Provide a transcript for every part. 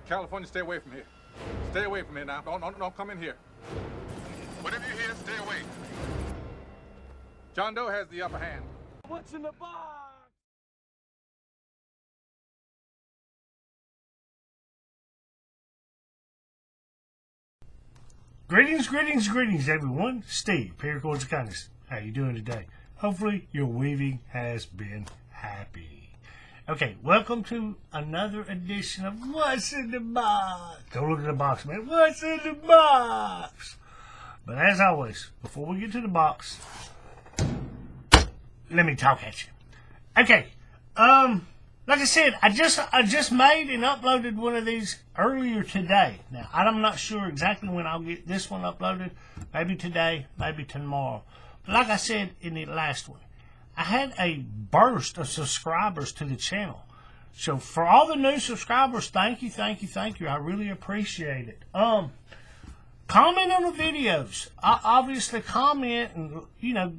California, stay away from here. Stay away from here now. Don't come in here. Whatever you hear, stay away. John Doe has the upper hand. What's in the box? Greetings, everyone. Steve, Paracord of Kindness. How you doing today? Hopefully your weaving has been happy. Okay, welcome to another edition of What's in the Box. Go look at the box, man. What's in the box? But as always, before we get to the box, let me talk at you. Okay, like I said, I just made and uploaded one of these earlier today. Now, I'm not sure exactly when I'll get this one uploaded. Maybe today, maybe tomorrow. But like I said in the last one, I had a burst of subscribers to the channel. So for all the new subscribers, thank you. I really appreciate it. Comment on the videos. Obviously comment and, you know,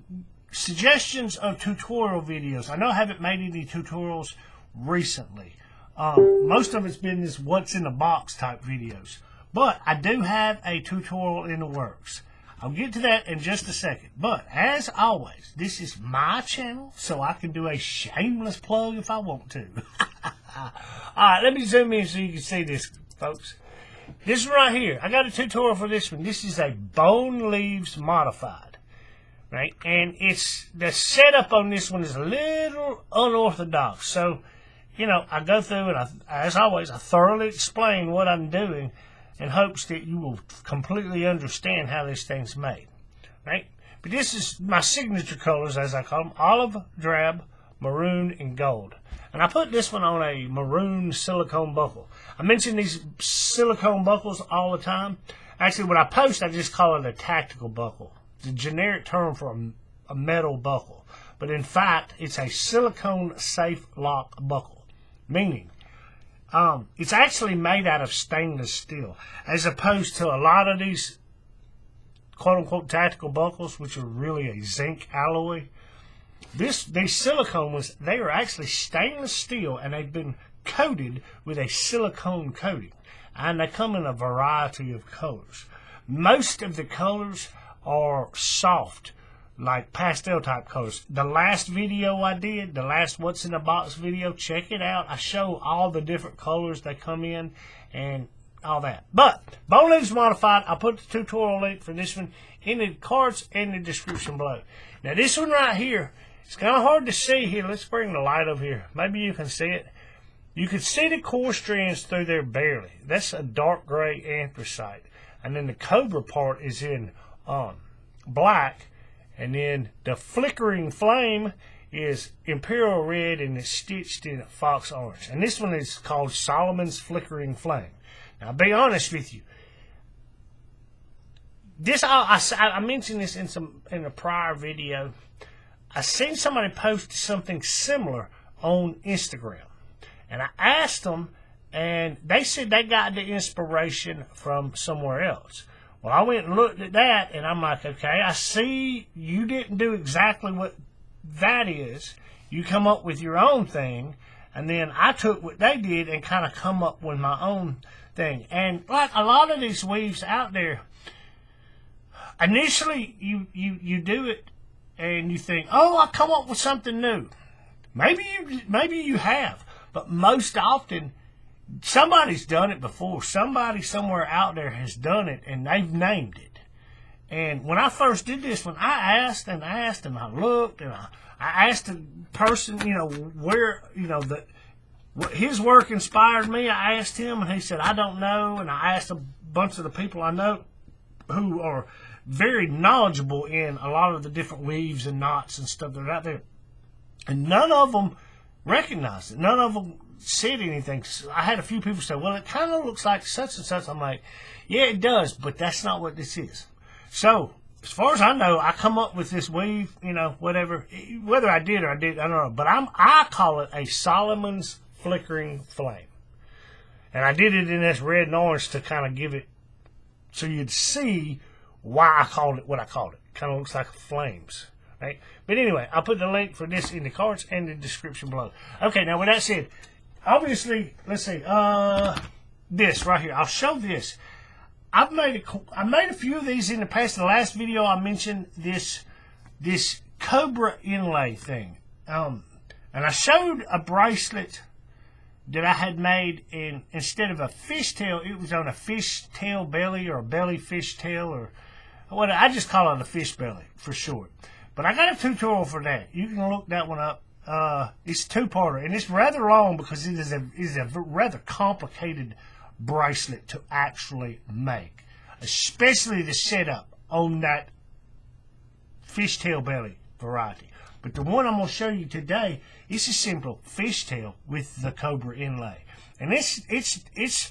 suggestions of tutorial videos. I know I haven't made any tutorials recently. Most of it's been this what's in the box type videos. But I do have a tutorial in the works. I'll get to that in just a second. But as always, this is my channel, so I can do a shameless plug if I want to. Alright, let me zoom in so you can see this, folks. This one right here, I got a tutorial for this one. This is a bone leaves modified. Right? And it's the setup on this one is a little unorthodox. So, you know, I go through and as always, I thoroughly explain what I'm doing in hopes that you will completely understand how this thing's made. Right? But this is my signature colors, as I call them: olive, drab, maroon, and gold. And I put this one on a maroon silicone buckle. I mention these silicone buckles all the time. Actually, when I post, I just call it a tactical buckle. It's a generic term for a metal buckle. But in fact, it's a silicone safe lock buckle. Meaning, it's actually made out of stainless steel, as opposed to a lot of these quote-unquote tactical buckles, which are really a zinc alloy. These silicone ones, they are actually stainless steel, and they've been coated with a silicone coating. And they come in a variety of colors. Most of the colors are soft, like pastel type colors. The last video I did, the last What's in the Box video, check it out. I show all the different colors that come in and all that. But bone leaves modified, I'll put the tutorial link for this one in the cards and the description below. Now this one right here, it's kind of hard to see here. Let's bring the light over here. Maybe you can see it. You can see the core strands through there barely. That's a dark gray anthracite. And then the Cobra part is in black. And then the Flickering flame is imperial red and it's stitched in fox orange. And this one is called Solomon's Flickering Flame. Now, I'll be honest with you. This I mentioned this in a prior video. I seen somebody post something similar on Instagram. And I asked them, and they said they got the inspiration from somewhere else. Well, I went and looked at that, and I'm like, okay, I see you didn't do exactly what that is. You come up with your own thing, and then I took what they did and kind of come up with my own thing. And like a lot of these weaves out there, initially you do it, and you think, oh, I come up with something new. Maybe you have, but most often somebody's done it before. Somebody somewhere out there has done it, and they've named it. And when I first did this one, I asked, and I looked, and I asked the person, you know, where, you know, his work inspired me. I asked him, and he said, I don't know. And I asked a bunch of the people I know who are very knowledgeable in a lot of the different weaves and knots and stuff that are out there. And none of them recognized it. None of them said anything. I had a few people say, well, it kind of looks like such and such. I'm like, yeah, it does, but that's not what this is. So, as far as I know, I come up with this weave, you know, whatever. Whether I did or I didn't, I don't know. But I call it a Solomon's Flickering Flame. And I did it in this red and orange to kind of give it, so you'd see why I called it what I called it. Kind of looks like flames. Right? But anyway, I'll put the link for this in the cards and the description below. Okay, now with that said, obviously, let's see. this right here. I'll show this. I made a few of these in the past. In the last video, I mentioned this Cobra inlay thing. And I showed a bracelet that I had made, and instead of a fishtail, it was on a fishtail belly, or a belly fishtail, or what I just call it a fish belly for short. But I got a tutorial for that. You can look that one up. It's a two-parter, and it's rather long because it is a rather complicated bracelet to actually make, especially the setup on that fishtail belly variety. But the one I'm going to show you today is a simple fishtail with the Cobra inlay, and it's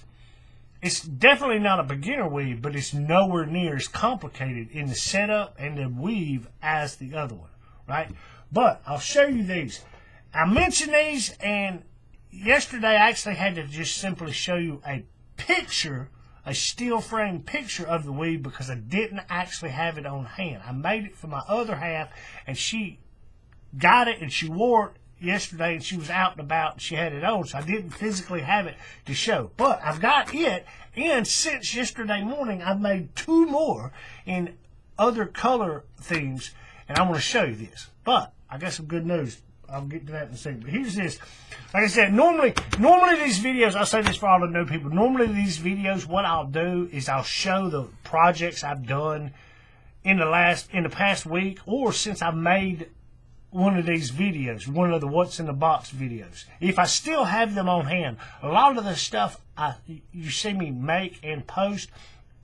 definitely not a beginner weave, but it's nowhere near as complicated in the setup and the weave as the other one, right? But I'll show you these. I mentioned these, and yesterday I actually had to just simply show you a picture, a steel frame picture of the weave, because I didn't actually have it on hand. I made it for my other half, and she got it and she wore it yesterday, and she was out and about and she had it on, so I didn't physically have it to show. But I've got it, and since yesterday morning I've made two more in other color themes, and I'm going to show you this. But I got some good news. I'll get to that in a second. But here's this. Like I said, normally these videos, I'll say this for all the new people, normally these videos, what I'll do is I'll show the projects I've done in the past week, or since I made one of these videos, one of the what's in the box videos. If I still have them on hand, a lot of the stuff you see me make and post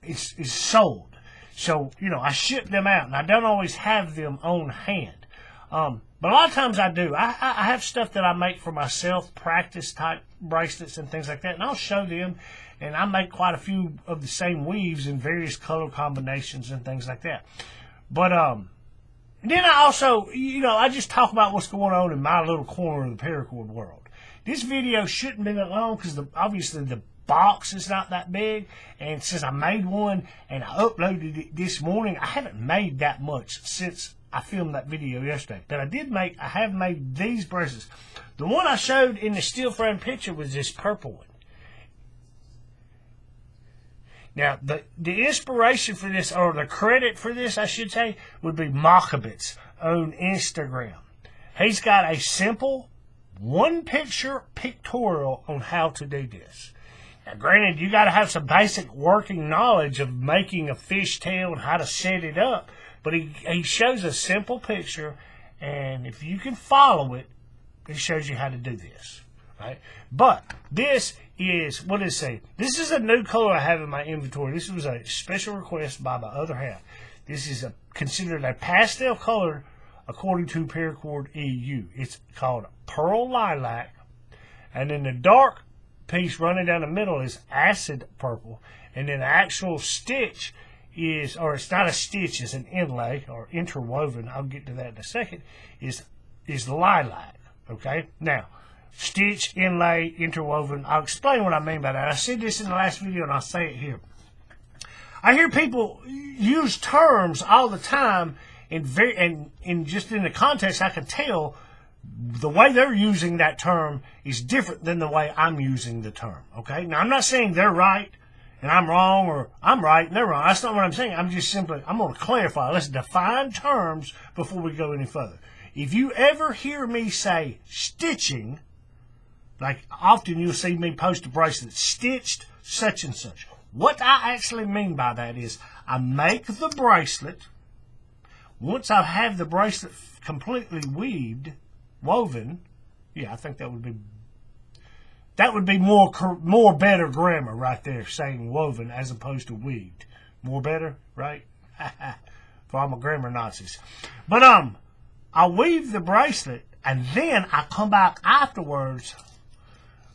is sold. So, you know, I ship them out, and I don't always have them on hand. But a lot of times I do. I have stuff that I make for myself, practice type bracelets and things like that, and I'll show them, and I make quite a few of the same weaves in various color combinations and things like that. But then I also, you know, I just talk about what's going on in my little corner of the paracord world. This video shouldn't be that long because obviously the box is not that big, and since I made one and I uploaded it this morning, I haven't made that much since I filmed that video yesterday. But I have made these bracelets. The one I showed in the steel frame picture was this purple one. Now, the inspiration for this, or the credit for this, I should say, would be Mockabits on Instagram. He's got a simple one-picture pictorial on how to do this. Now, granted, you got to have some basic working knowledge of making a fishtail and how to set it up, but he shows a simple picture, and if you can follow it, it shows you how to do this, right? But this is, what does it say? This is a new color I have in my inventory. This was a special request by my other half. This is considered a pastel color according to Paracord EU. It's called Pearl Lilac, and then the dark piece running down the middle is acid purple, and then the actual stitch is, or it's not a stitch, it's an inlay or interwoven, I'll get to that in a second, is lilac. Okay, now stitch, inlay, interwoven, I'll explain what I mean by that. I said this in the last video and I'll say it here. I hear people use terms all the time, and just in the context I can tell the way they're using that term is different than the way I'm using the term. Okay, now I'm not saying they're right and I'm wrong, or I'm right and they're wrong. That's not what I'm saying. I'm just simply, I'm going to clarify. Let's define terms before we go any further. If you ever hear me say stitching, like often you'll see me post a bracelet, stitched such and such. What I actually mean by that is I make the bracelet. Once I have the bracelet completely woven, yeah, I think that would be more better grammar right there, saying woven as opposed to weaved. More better, right? For all my grammar Nazis. But I weave the bracelet, and then I come back afterwards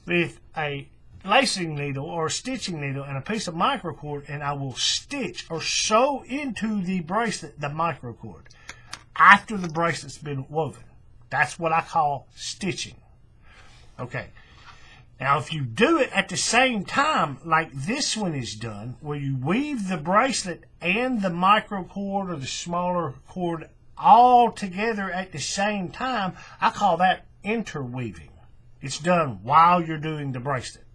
with a lacing needle or a stitching needle and a piece of microcord, and I will stitch or sew into the bracelet the microcord after the bracelet's been woven. That's what I call stitching. Okay. Now, if you do it at the same time, like this one is done, where you weave the bracelet and the microcord or the smaller cord all together at the same time, I call that interweaving. It's done while you're doing the bracelet.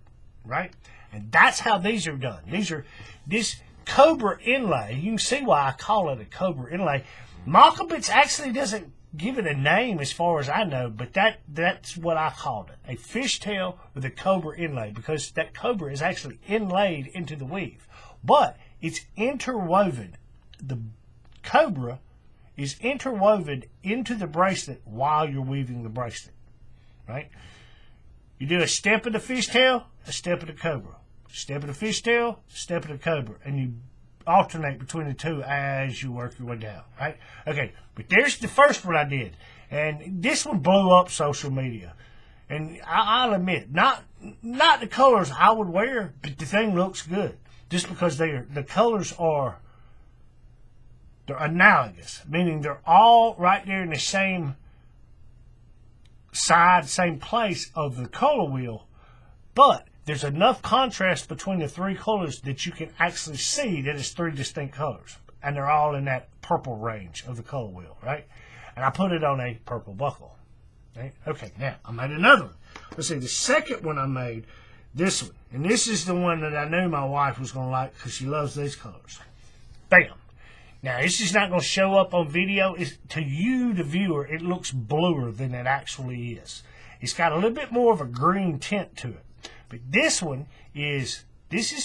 right? And that's how these are done. This Cobra inlay, you can see why I call it a Cobra inlay. Mockabits actually doesn't give it a name as far as I know, but that's what I called it. A fishtail with a Cobra inlay, because that Cobra is actually inlaid into the weave. But it's interwoven. The Cobra is interwoven into the bracelet while you're weaving the bracelet, right? You do a step of the fishtail, a step of the Cobra. Step of the fishtail, step of the Cobra. And you alternate between the two as you work your way down, right? Okay, but there's the first one I did. And this one blew up social media. And I'll admit, not the colors I would wear, but the thing looks good. Just because the colors are, they're analogous, meaning they're all right there in the same side, same place of the color wheel, but there's enough contrast between the three colors that you can actually see that it's three distinct colors, and they're all in that purple range of the color wheel, right? And I put it on a purple buckle. Right? Okay, now I made another one. Let's see, the second one I made, this one, and this is the one that I knew my wife was going to like because she loves these colors. Bam. Now, this is not going to show up on video. To you, the viewer, it looks bluer than it actually is. It's got a little bit more of a green tint to it. But this one is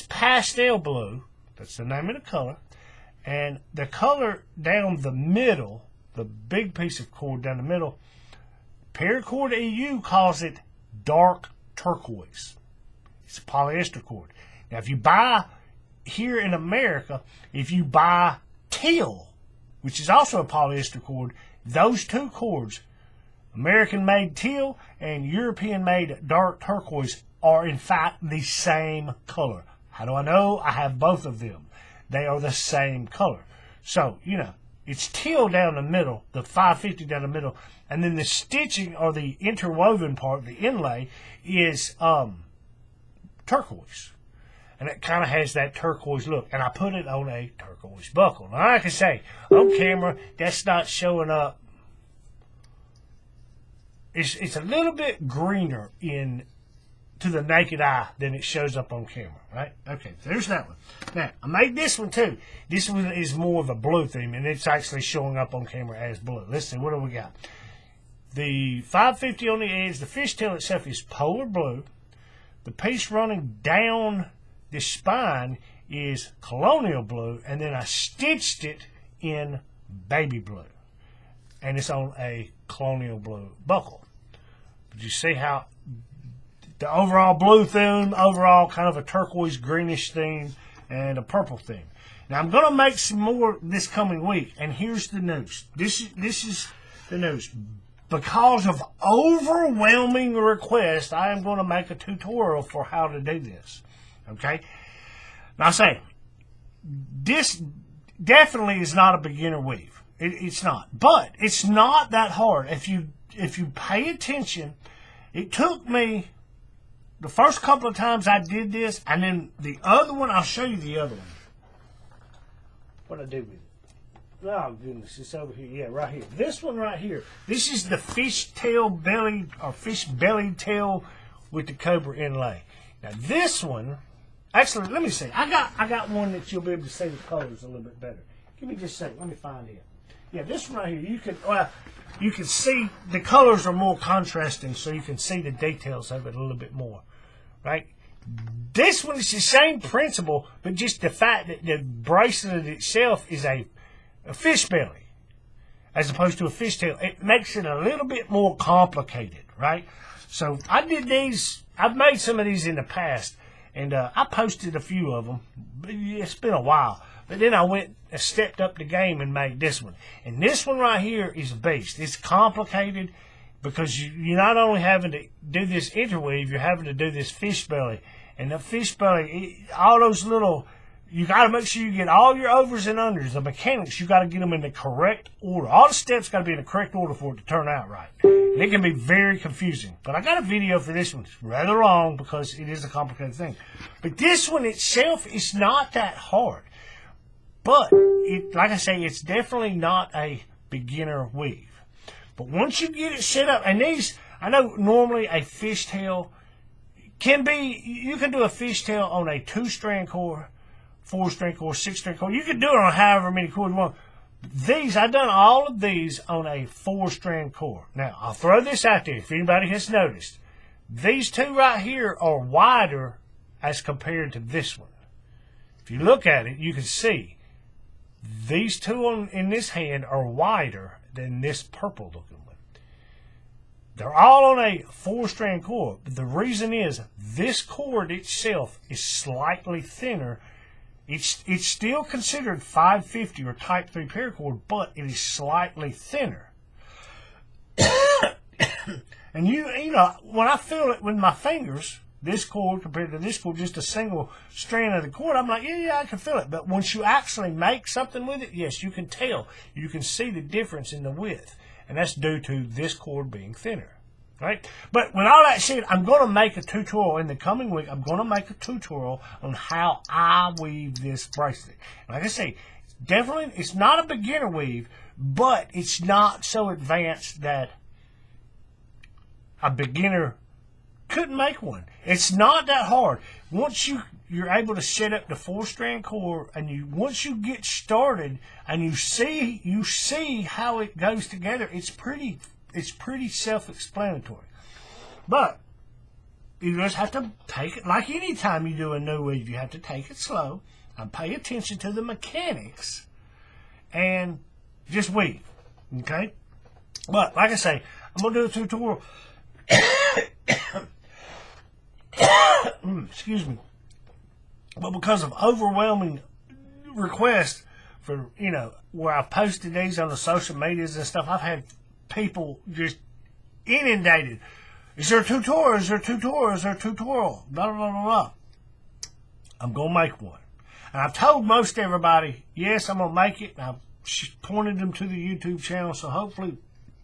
pastel blue. That's the name of the color. And the color down the middle, the big piece of cord down the middle, Paracord EU calls it dark turquoise. It's a polyester cord. Now, if you buy here in America, if you buy teal, which is also a polyester cord, those two cords, American-made teal and European-made dark turquoise, are in fact the same color. How do I know? I have both of them. They are the same color. So, you know, it's teal down the middle, the 550 down the middle, and then the stitching or the interwoven part, the inlay, is turquoise. And it kind of has that turquoise look. And I put it on a turquoise buckle. Now, like I say, on camera, that's not showing up. It's a little bit greener to the naked eye than it shows up on camera, right? Okay, so there's that one. Now, I made this one too. This one is more of a blue theme, and it's actually showing up on camera as blue. Let's see, what do we got? The 550 on the edge, the fishtail itself is polar blue. The piece running down the spine is colonial blue, and then I stitched it in baby blue. And it's on a colonial blue buckle. But you see how the overall blue theme, overall kind of a turquoise greenish theme, and a purple theme. Now I'm going to make some more this coming week, and here's the news. This is the news. Because of overwhelming requests, I am going to make a tutorial for how to do this. Okay? Now I say, this definitely is not a beginner weave. It's not. But it's not that hard. If you pay attention, it took me the first couple of times I did this, and then the other one, I'll show you the other one. What I do with it. Oh, goodness, it's over here. Yeah, right here. This one right here. This is the fishtail belly, or fish belly tail with the Cobra inlay. Now, this one, actually, let me see. I got one that you'll be able to see the colors a little bit better. Give me just a second. Let me find it. Yeah, this one right here, you can see the colors are more contrasting, so you can see the details of it a little bit more, right? This one is the same principle, but just the fact that the bracelet itself is a fish belly as opposed to a fishtail, it makes it a little bit more complicated, right? So I did these. I've made some of these in the past, and I posted a few of them. It's been a while. But then I went and stepped up the game and made this one. And this one right here is a beast. It's complicated because you're not only having to do this interweave, you're having to do this fish belly. And the fish belly, all those little, you got to make sure you get all your overs and unders. The mechanics, you got to get them in the correct order. All the steps got to be in the correct order for it to turn out right. And it can be very confusing. But I got a video for this one. It's rather long because it is a complicated thing. But this one itself is not that hard. But, like I say, it's definitely not a beginner weave. But once you get it set up, and these, I know normally a fishtail You can do a fishtail on a 2-strand cord, 4-strand cord, 6-strand cord. You can do it on however many cords you want. I've done all of these on a 4-strand cord. Now, I'll throw this out there if anybody has noticed. These two right here are wider as compared to this one. If you look at it, you can see these two in this hand are wider than this purple looking one. They're all on a 4-strand cord, but the reason is this cord itself is slightly thinner. It's still considered 550 or Type 3 paracord, but it is slightly thinner. And you know, when I feel it with my fingers, this cord compared to this cord, just a single strand of the cord, I'm like, yeah, I can feel it. But once you actually make something with it, yes, you can tell. You can see the difference in the width. And that's due to this cord being thinner. Right? But with all that said, I'm going to make a tutorial in the coming week. I'm going to make a tutorial on how I weave this bracelet. Like I say, definitely, it's not a beginner weave, but it's not so advanced that a beginner couldn't make one. It's not that hard. Once you're able to set up the 4-strand cord, and once you get started and you see how it goes together, it's pretty self-explanatory. But you just have to take it, like any time you do a new weave, you have to take it slow and pay attention to the mechanics and just weave. Okay? But like I say, I'm gonna do a tutorial. Excuse me. But because of overwhelming requests for, where I've posted these on the social medias and stuff, I've had people just inundated. Is there a tutorial? Is there a tutorial? Is there a tutorial? Blah, blah, blah, blah. I'm going to make one. And I've told most everybody, yes, I'm going to make it. And I've pointed them to the YouTube channel. So hopefully,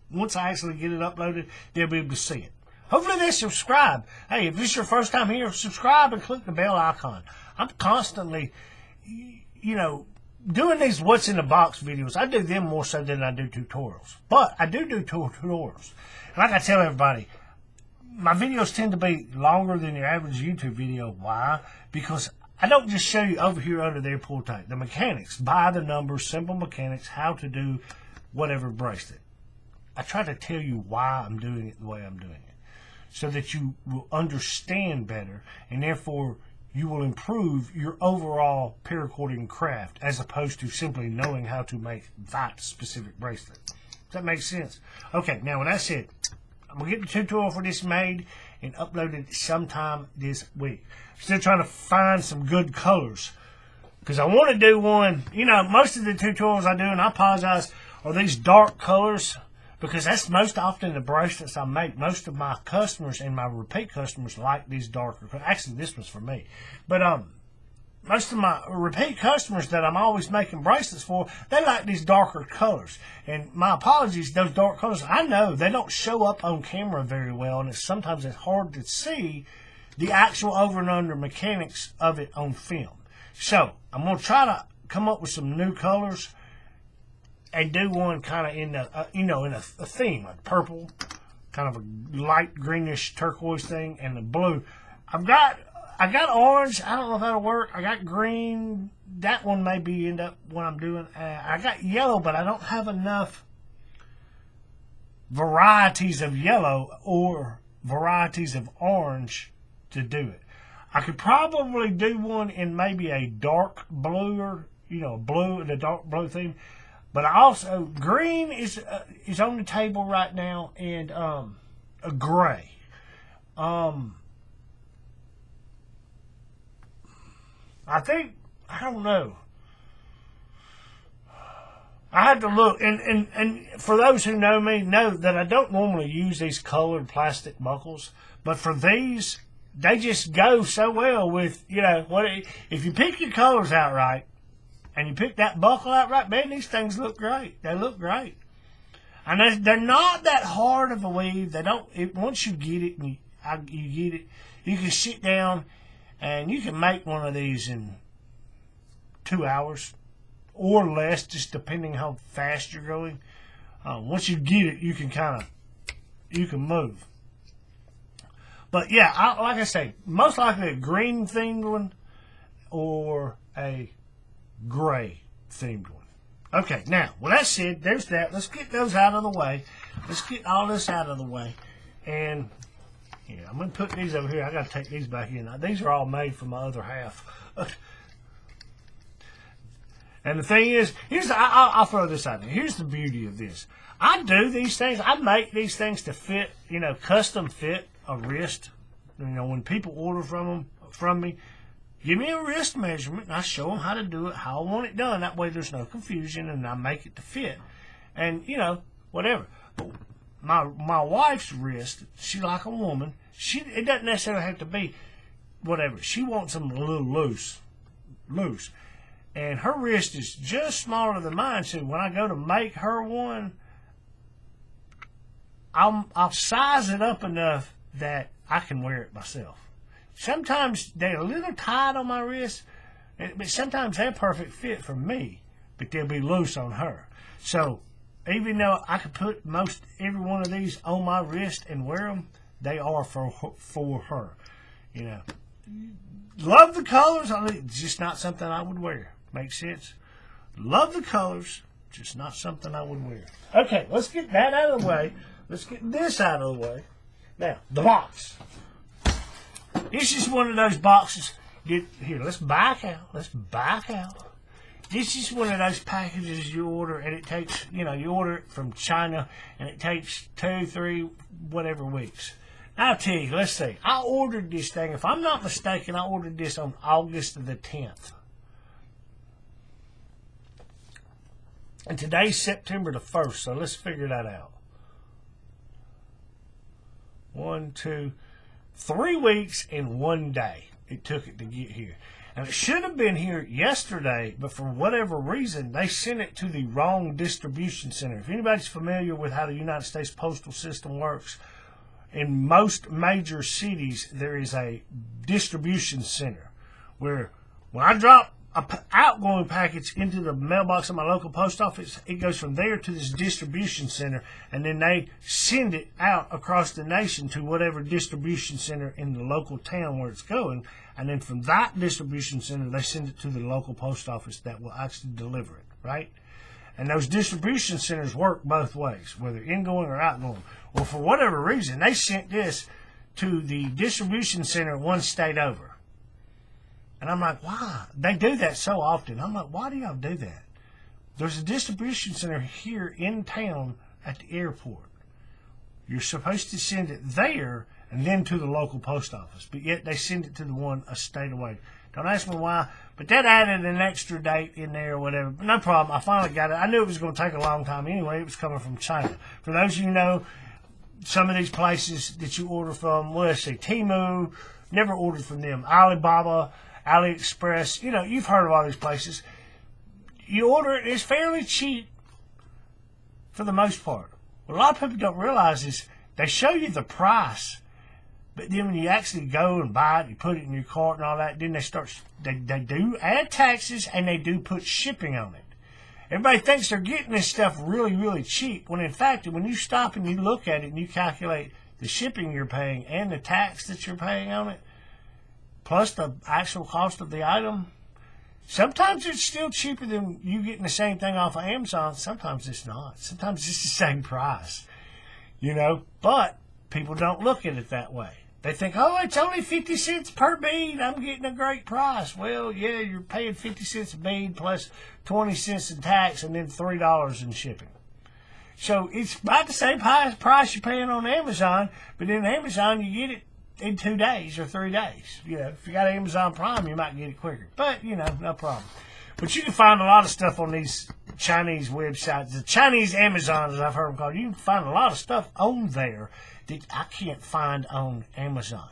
once I actually get it uploaded, they'll be able to see it. Hopefully they subscribe. Hey, if this is your first time here, subscribe and click the bell icon. I'm constantly, doing these what's in the box videos. I do them more so than I do tutorials. But I do tutorials. Like I tell everybody, my videos tend to be longer than your average YouTube video. Why? Because I don't just show you over here, under there, pull tight. The mechanics, by the numbers, simple mechanics, how to do whatever bracelet. I try to tell you why I'm doing it the way I'm doing it, so that you will understand better, and therefore you will improve your overall paracording craft, as opposed to simply knowing how to make that specific bracelet. Does that make sense? Okay, now with that said, I'm going to get the tutorial for this made and uploaded sometime this week. I'm still trying to find some good colors, because I want to do one. Most of the tutorials I do, and I apologize, are these dark colors, because that's most often the bracelets I make. Most of my customers and my repeat customers like these darker colors. Actually, this one's for me. But most of my repeat customers that I'm always making bracelets for, they like these darker colors. And my apologies, those dark colors, I know they don't show up on camera very well, and sometimes it's hard to see the actual over and under mechanics of it on film. So I'm going to try to come up with some new colors and do one kind of in a theme, like purple, kind of a light greenish turquoise thing, and the blue. I got orange. I don't know if that'll work. I got green. That one may be end up what I'm doing. I got yellow, but I don't have enough varieties of yellow or varieties of orange to do it. I could probably do one in maybe a dark blue, or blue and a dark blue theme. But also, green is on the table right now, and a gray. I don't know. I had to look, and for those who know me, know that I don't normally use these colored plastic buckles. But for these, they just go so well with, if you pick your colors out right, and you pick that buckle out right, man, these things look great. They look great. And they're not that hard of a weave. Once you get it, and you get it, you can sit down and you can make one of these in 2 hours or less, just depending how fast you're going. Once you get it, you can move. But yeah, like I say, most likely a green themed one or a gray themed one. Okay, now, with that said, there's that. Let's get those out of the way. Let's get all this out of the way. And, yeah, I'm going to put these over here. I got to take these back in. Now, these are all made from my other half. And the thing is, I'll throw this out there. Here's the beauty of this. I do these things. I make these things to fit, custom fit a wrist. When people order from me, give me a wrist measurement, and I show them how to do it, how I want it done. That way there's no confusion, and I make it to fit. And, whatever. But my wife's wrist, she like a woman. It doesn't necessarily have to be whatever. She wants them a little loose. And her wrist is just smaller than mine, so when I go to make her one, I'll size it up enough that I can wear it myself. Sometimes they're a little tight on my wrist, but sometimes they're perfect fit for me, but they'll be loose on her. So even though I could put every one of these on my wrist and wear them, they are for her. Love the colors. It's just not something I would wear. Makes sense? Love the colors. Just not something I would wear. Okay, let's get that out of the way. Let's get this out of the way. Now, the box. This is one of those boxes. Here, let's back out. This is one of those packages you order, and it takes, you order it from China, and it takes 2, 3, whatever weeks. I'll tell you, let's see. I ordered this thing. If I'm not mistaken, I ordered this on August the 10th. And today's September the 1st, so let's figure that out. 1, 2, 3 weeks and 1 day it took it to get here. And it should have been here yesterday, but for whatever reason, they sent it to the wrong distribution center. If anybody's familiar with how the United States Postal System works, in most major cities, there is a distribution center where when I drop an outgoing package into the mailbox of my local post office, it goes from there to this distribution center, and then they send it out across the nation to whatever distribution center in the local town where it's going, and then from that distribution center, they send it to the local post office that will actually deliver it, right? And those distribution centers work both ways, whether ingoing or outgoing. Well, for whatever reason, they sent this to the distribution center one state over. And I'm like, why? They do that so often. I'm like, why do y'all do that? There's a distribution center here in town at the airport. You're supposed to send it there and then to the local post office, but yet they send it to the one a state away. Don't ask me why, but that added an extra date in there or whatever. But no problem. I finally got it. I knew it was going to take a long time anyway. It was coming from China. For those of you who know, some of these places that you order from, well, let's see, Temu, never ordered from them. Alibaba, AliExpress, you've heard of all these places. You order it, it's fairly cheap for the most part. What a lot of people don't realize is they show you the price, but then when you actually go and buy it, you put it in your cart and all that, then they do add taxes and they do put shipping on it. Everybody thinks they're getting this stuff really, really cheap, when in fact, when you stop and you look at it and you calculate the shipping you're paying and the tax that you're paying on it, plus the actual cost of the item, sometimes it's still cheaper than you getting the same thing off of Amazon. Sometimes it's not. Sometimes it's the same price, But people don't look at it that way. They think, oh, it's only 50 cents per bead. I'm getting a great price. Well, yeah, you're paying 50 cents a bead plus 20 cents in tax and then $3 in shipping. So it's about the same price you're paying on Amazon, but in Amazon you get it in 2 days or 3 days. If you got Amazon Prime, you might get it quicker. But, no problem. But you can find a lot of stuff on these Chinese websites, the Chinese Amazon, as I've heard them called. You can find a lot of stuff on there that I can't find on Amazon,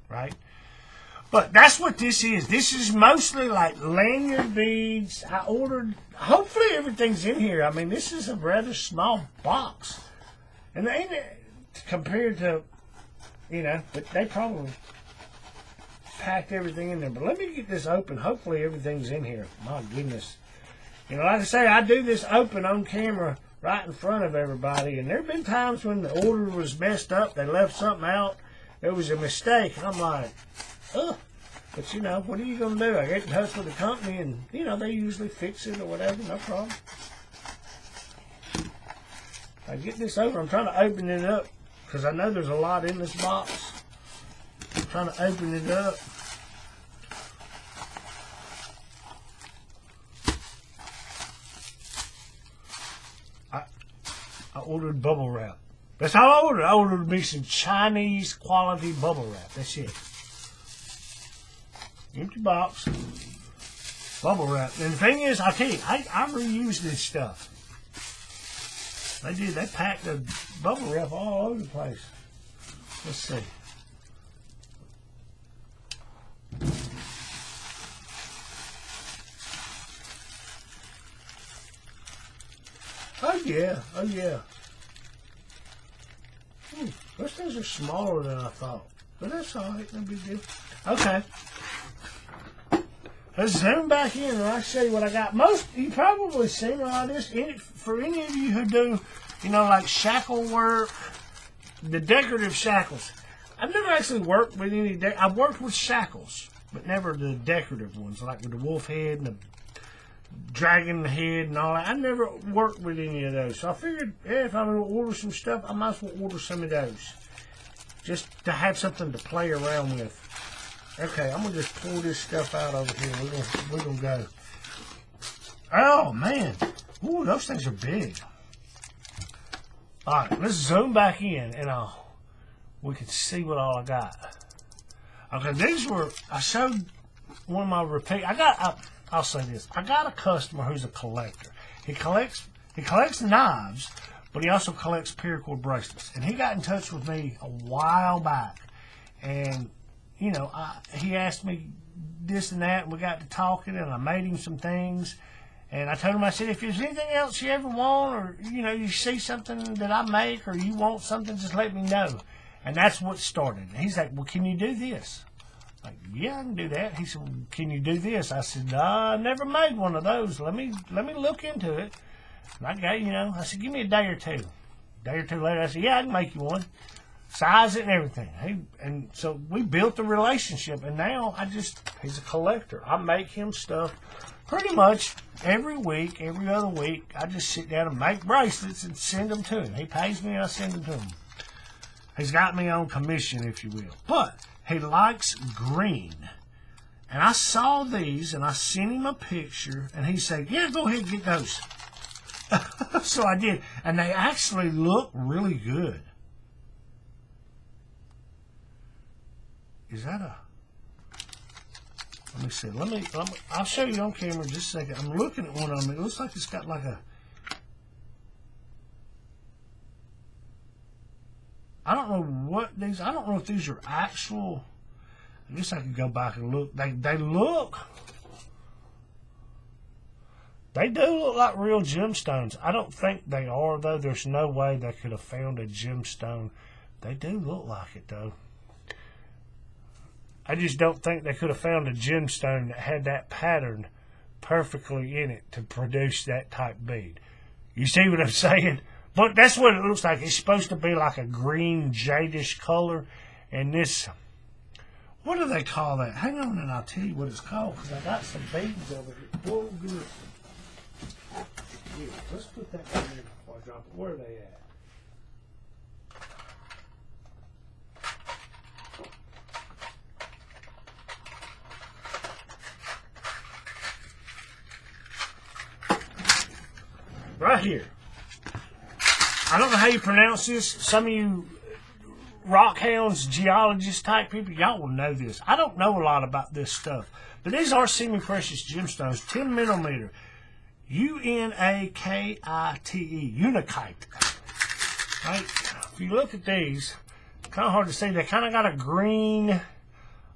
right? But that's what this is. This is mostly like lanyard beads. I ordered, hopefully everything's in here. I mean, this is a rather small box. And compared to, but they probably packed everything in there. But let me get this open. Hopefully everything's in here. My goodness. Like I say, I do this open on camera right in front of everybody. And there have been times when the order was messed up. They left something out. it was a mistake. I'm like, ugh. But, you know, what are you going to do? I get in touch with the company, and, you know, they usually fix it or whatever. No problem. I get this over. I'm trying to open it up because I know there's a lot in this box. I'm trying to open it up. I ordered bubble wrap. That's all I ordered. I ordered me some Chinese quality bubble wrap. That's it. Empty box. Bubble wrap. And the thing is, I tell you, I reuse this stuff. They did. They packed the bubble wrap all over the place. Let's see. Oh yeah. Oh yeah. Those things are smaller than I thought. But that's alright. No big deal. Okay. Let's zoom back in and I'll show you what I got. Most, you probably seen a lot of this. For any of you who do, you know, like shackle work, the decorative shackles. I've never actually worked with any, I've worked with shackles, but never the decorative ones, like with the wolf head and the dragon head and all that. I never worked with any of those. So I figured, yeah, if I'm going to order some stuff, I might as well order some of those. Just to have something to play around with. Okay, I'm going to just pull this stuff out over here. We're gonna go. Oh, man. Ooh, those things are big. Alright, let's zoom back in and we can see what all I got. Okay, these were, I showed one of my repeat. I'll say this. I got a customer who's a collector. He collects knives, but he also collects paracord bracelets. And he got in touch with me a while back. And, you know, he asked me this and that, and we got to talking, and I made him some things. And I told him, I said, if there's anything else you ever want, or, you know, you see something that I make, or you want something, just let me know. And that's what started. And he's like, well, can you do this? Like, yeah, I can do that. He said, well, can you do this? I said, no, I never made one of those. Let me look into it. And I got, you know, I said, give me a day or two. A day or two later, I said, yeah, I can make you one. Size it and everything. And so we built a relationship, and now he's a collector. I make him stuff pretty much every week, every other week. I just sit down and make bracelets and send them to him. He pays me and I send them to him. He's got me on commission, if you will. But he likes green. And I saw these, and I sent him a picture, and he said, yeah, go ahead and get those. So I did. And they actually look really good. Is that a... Let me see. I'll show you on camera just a second. I'm looking at one of them. It looks like it's got like a... I don't know what these... I don't know if these are actual... I guess I could go back and look. They look... They do look like real gemstones. I don't think they are, though. There's no way they could have found a gemstone. They do look like it, though. I just don't think they could have found a gemstone that had that pattern perfectly in it to produce that type bead. You see what I'm saying? But that's what it looks like. It's supposed to be like a green jadish color. And this, what do they call that? Hang on and I'll tell you what it's called, because I got some beads over here. Whoa, good. Yeah, let's put that in there before I drop it. Where are they at? Right here. I don't know how you pronounce this. Some of you rock hounds, geologists type people, y'all will know this. I don't know a lot about this stuff. But these are semi-precious gemstones, 10 millimeter. Unakite, Unakite. Right? If you look at these, kind of hard to see. They kind of got a green,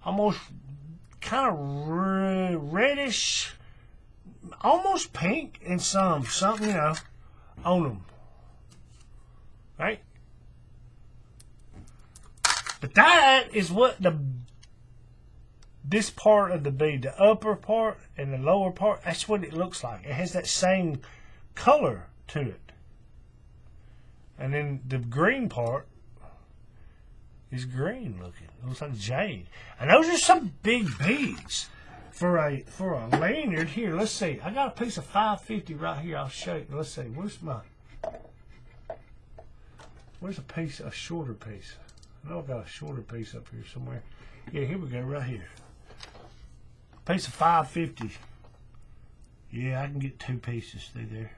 almost kind of reddish, almost pink in some, you know, on them. Right? But that is what this part of the bead, the upper part and the lower part, that's what it looks like. It has that same color to it. And then the green part It's green looking. It looks like jade. And those are some big beads for a lanyard. Here, let's see. I got a piece of 550 right here. I'll show you. Let's see. Where's a shorter piece? I know I got a shorter piece up here somewhere. Yeah, here we go, right here. Piece of 550. Yeah, I can get 2 pieces through there.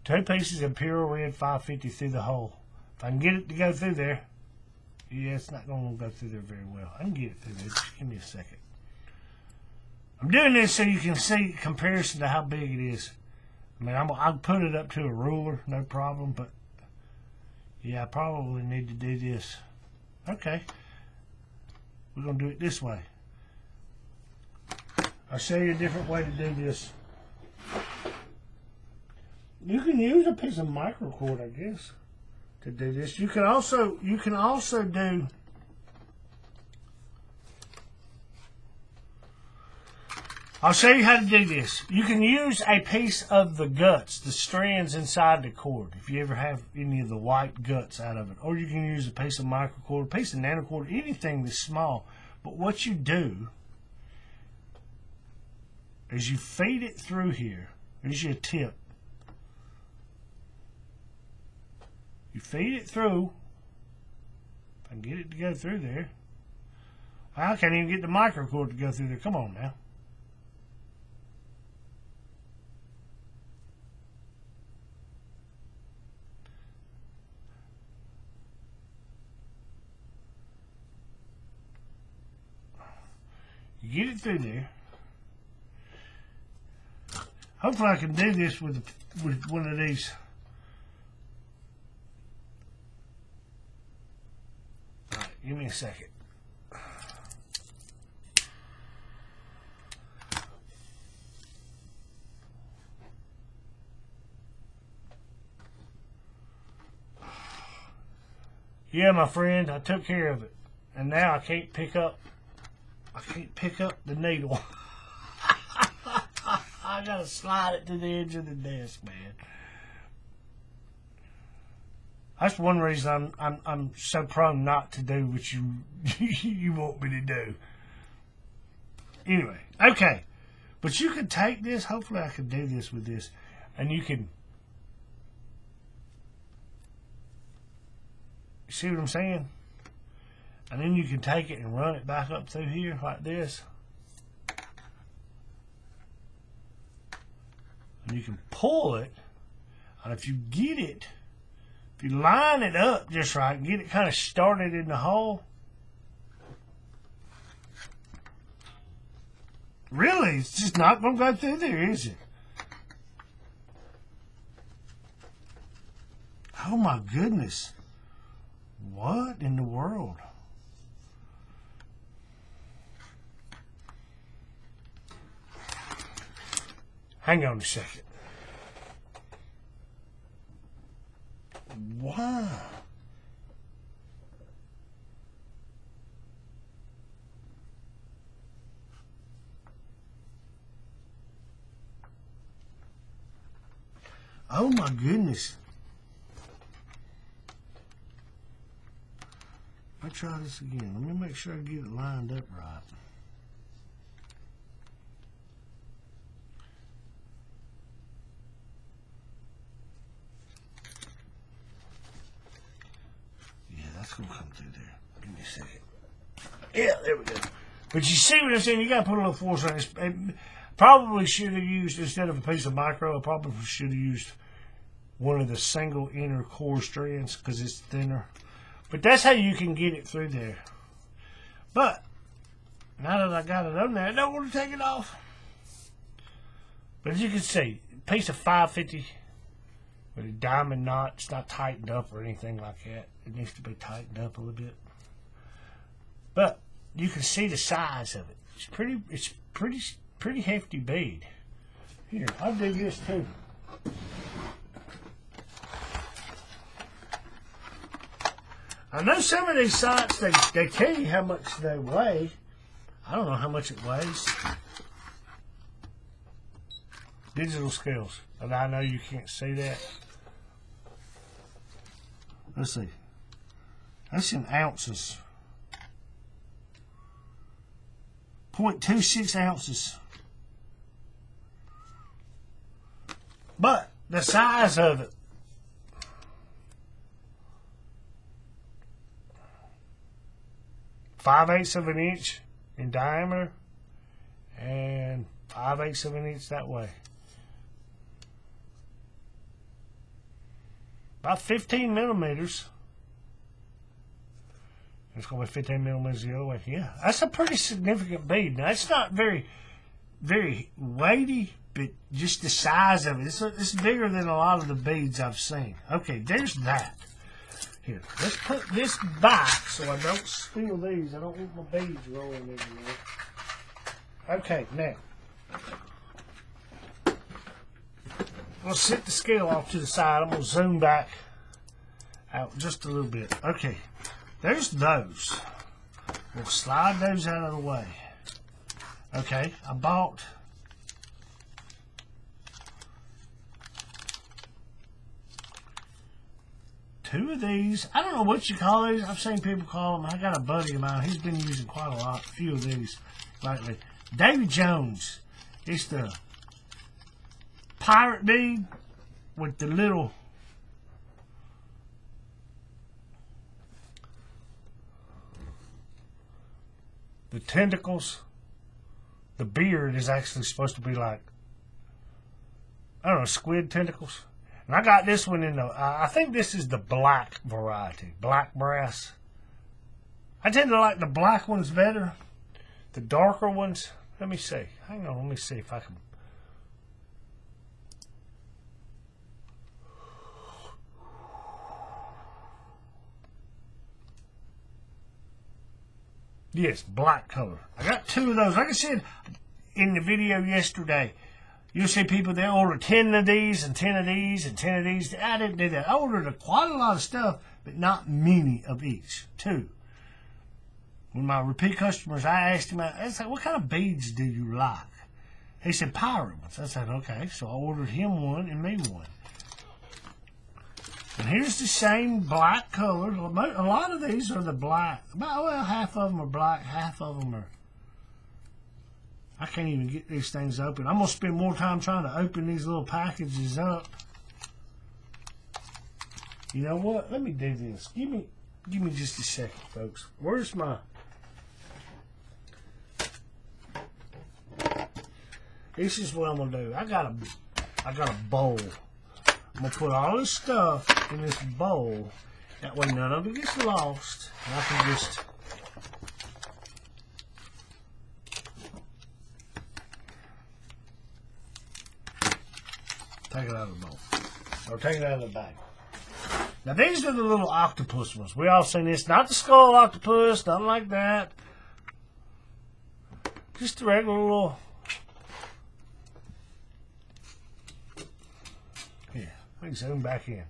2 pieces of pure red 550 through the hole. If I can get it to go through there. Yeah, it's not going to go through there very well. I can get it through there. Just give me a second. I'm doing this so you can see comparison to how big it is. I mean, I'll put it up to a ruler, no problem, but yeah, I probably need to do this. Okay. We're going to do it this way. I'll show you a different way to do this. You can use a piece of microcord, I guess, to do this. You can also do I'll show you how to do this. You can use a piece of the guts, the strands inside the cord, if you ever have any of the white guts out of it. Or you can use a piece of microcord, a piece of nanocord, anything that's small. But what you do is you feed it through here. Here's your tip. You feed it through. If I can get it to go through there. I can't even get the microcord to go through there. Come on now. You get it through there. Hopefully I can do this with one of these. Alright, give me a second. Yeah, my friend, I took care of it. And now I can't pick up the needle. I gotta slide it to the edge of the desk, man. That's one reason I'm so prone not to do what you want me to do. Anyway, okay. But you can take this, hopefully I can do this with this, and you can, you see what I'm saying? And then you can take it and run it back up through here like this. And you can pull it. And if you get it, if you line it up just right and get it kind of started in the hole. Really, it's just not going to go through there, is it? Oh my goodness. What in the world? Hang on a second. Wow. Oh my goodness. Let's try this again. Let me make sure I get it lined up right. That's going to come through there. Give me a second. Yeah, there we go. But you see what I'm saying? You got to put a little force on this. Probably should have used, instead of a piece of micro, I probably should have used one of the single inner core strands because it's thinner. But that's how you can get it through there. But now that I got it on there, I don't want to take it off. But as you can see, a piece of 550 with a diamond knot. It's not tightened up or anything like that. It needs to be tightened up a little bit. But you can see the size of it. It's pretty hefty bead. Here, I'll do this too. I know some of these sites, they tell you how much they weigh. I don't know how much it weighs. Digital scales. And I know you can't see that. Let's see. That's in ounces. 0.26 ounces. But the size of it, five-eighths of an inch in diameter and 5/8 of an inch that way. About 15 millimeters. It's going to be 15 millimeters the other way. Yeah, that's a pretty significant bead. Now, it's not very, very weighty, but just the size of it. It's bigger than a lot of the beads I've seen. Okay, there's that. Here, let's put this back so I don't spill these. I don't want my beads rolling everywhere. Okay, now, I'll set the scale off to the side. I'm going to zoom back out just a little bit. Okay, there's those. We'll slide those out of the way. Okay, I bought two of these. I don't know what you call these. I've seen people call them. I got a buddy of mine. He's been using quite a few of these lately. Davy Jones. It's the pirate bead with the little tentacles. The beard is actually supposed to be like, I don't know, squid tentacles. And I got this one in the, I think this is the black variety, black brass. I tend to like the black ones better. The darker ones, let me see. Hang on, let me see if I can. Yes, black color. I got two of those. Like I said in the video yesterday, you'll see people, they order 10 of these and 10 of these and 10 of these. I didn't do that. I ordered quite a lot of stuff, but not many of each. Two. When my repeat customers, I asked him, I said, what kind of beads do you like? He said, pirate ones. I said, okay. So I ordered him one and me one. And here's the same black color. A lot of these are the black. About, well, half of them are black, half of them are. I can't even get these things open. I'm going to spend more time trying to open these little packages up. You know what? Let me do this. Give me just a second, folks. Where's my... This is what I'm going to do. I got a bowl. I'm going to put all this stuff in this bowl. That way none of it gets lost. And I can just... take it out of the bowl. Or take it out of the bag. Now these are the little octopus ones. We all seen this. Not the skull octopus. Nothing like that. Just the regular little... We can zoom back in.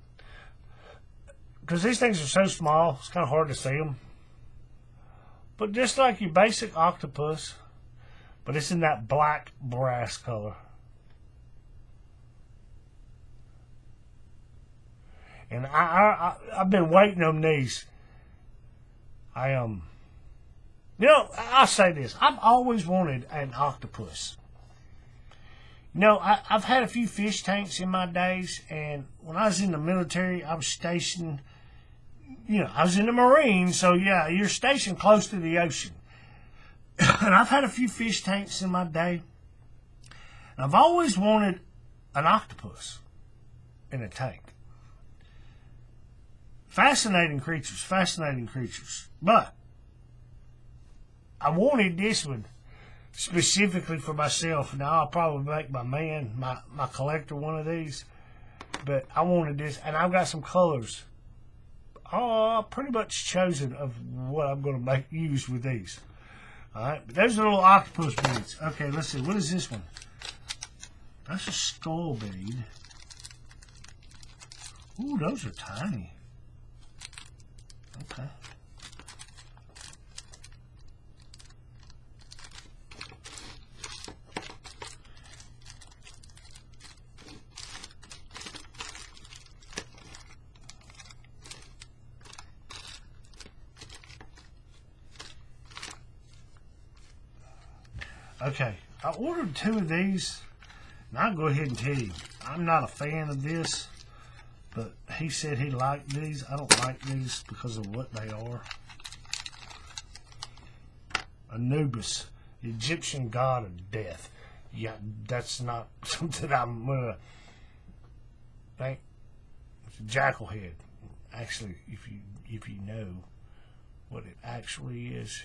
Because these things are so small, it's kind of hard to see them. But just like your basic octopus, but it's in that black brass color. And I've been waiting on these. You know, I'll say this. I've always wanted an octopus. You know, I've had a few fish tanks in my days, and when I was in the military, I was stationed, you know, I was in the Marines, so yeah, you're stationed close to the ocean. And I've had a few fish tanks in my day, and I've always wanted an octopus in a tank. Fascinating creatures, but I wanted this one specifically for myself. Now I'll probably make my collector one of these, but I wanted this, and I've got some colors pretty much chosen of what I'm going to use with these. Alright, but there's the little octopus beads. Okay, let's see, what is this one? That's a skull bead. Ooh, those are tiny. Okay. Okay, I ordered 2 of these, and I'll go ahead and tell you, I'm not a fan of this, but he said he liked these. I don't like these because of what they are. Anubis, the Egyptian god of death. Yeah, that's not something I'm gonna think. It's a jackal head. Actually, if you know what it actually is,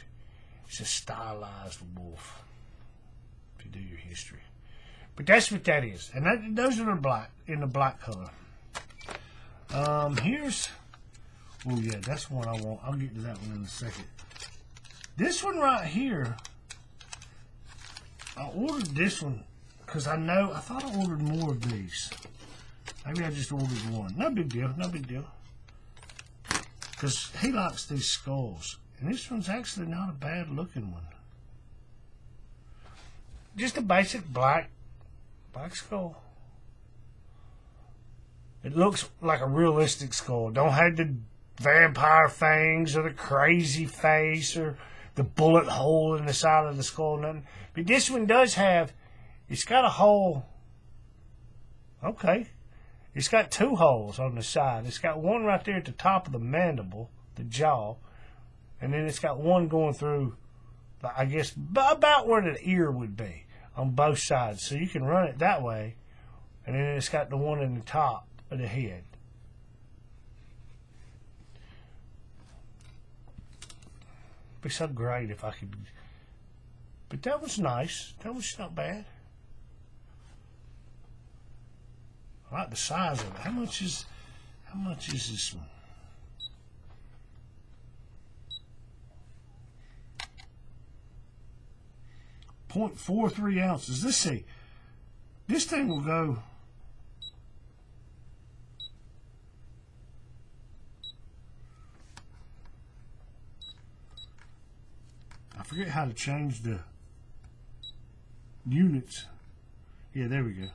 it's a stylized wolf. If you do your history, but that's what that is, and those are the black in the black color. Here's, oh yeah, that's one I want. I'll get to that one in a second. This one right here, I ordered this one because I thought I ordered more of these. Maybe I just ordered one. No big deal, no big deal. Because he likes these skulls. And this one's actually not a bad looking one. Just a basic black skull. It looks like a realistic skull. Don't have the vampire fangs or the crazy face or the bullet hole in the side of the skull, nothing. But this one does have, it's got a hole. Okay. It's got 2 holes on the side. It's got one right there at the top of the mandible, the jaw. And then it's got one going through, I guess, about where the ear would be on both sides. So you can run it that way. And then it's got the one in the top of the head. Be so great if I could. But that was nice. That was not bad. I like the size of it. How much is this one? .43 ounces. Let's see. This thing will go. I forget how to change the units. Yeah, there we go.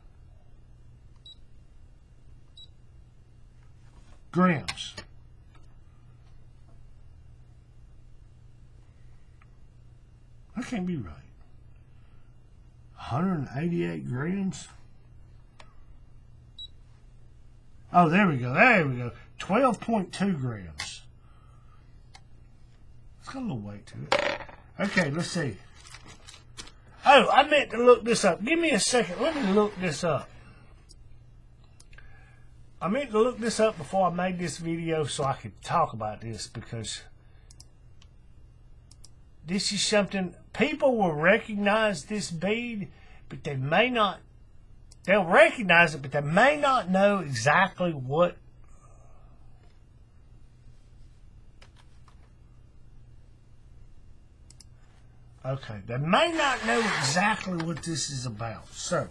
Grams. That can't be right. 188 grams. Oh, there we go. There we go. 12.2 grams. It's got a little weight to it. Okay, let's see. Oh, I meant to look this up. Give me a second. Let me look this up. I meant to look this up before I made this video so I could talk about this, because this is something people will recognize this bead, but they may not. They'll recognize it, but they may not know exactly what. Okay, they may not know exactly what this is about. So,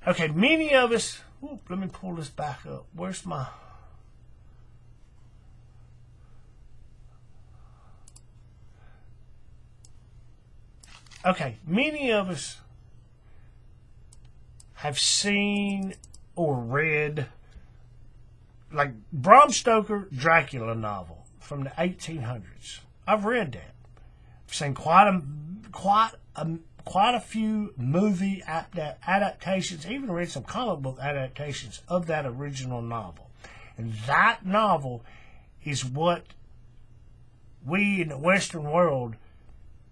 okay, many of us. Let me pull this back up. Where's my? Okay, many of us have seen or read, like, Bram Stoker Dracula novel from the 1800s. I've read that. I've seen quite a few movie adaptations, even read some comic book adaptations of that original novel. And that novel is what we in the Western world,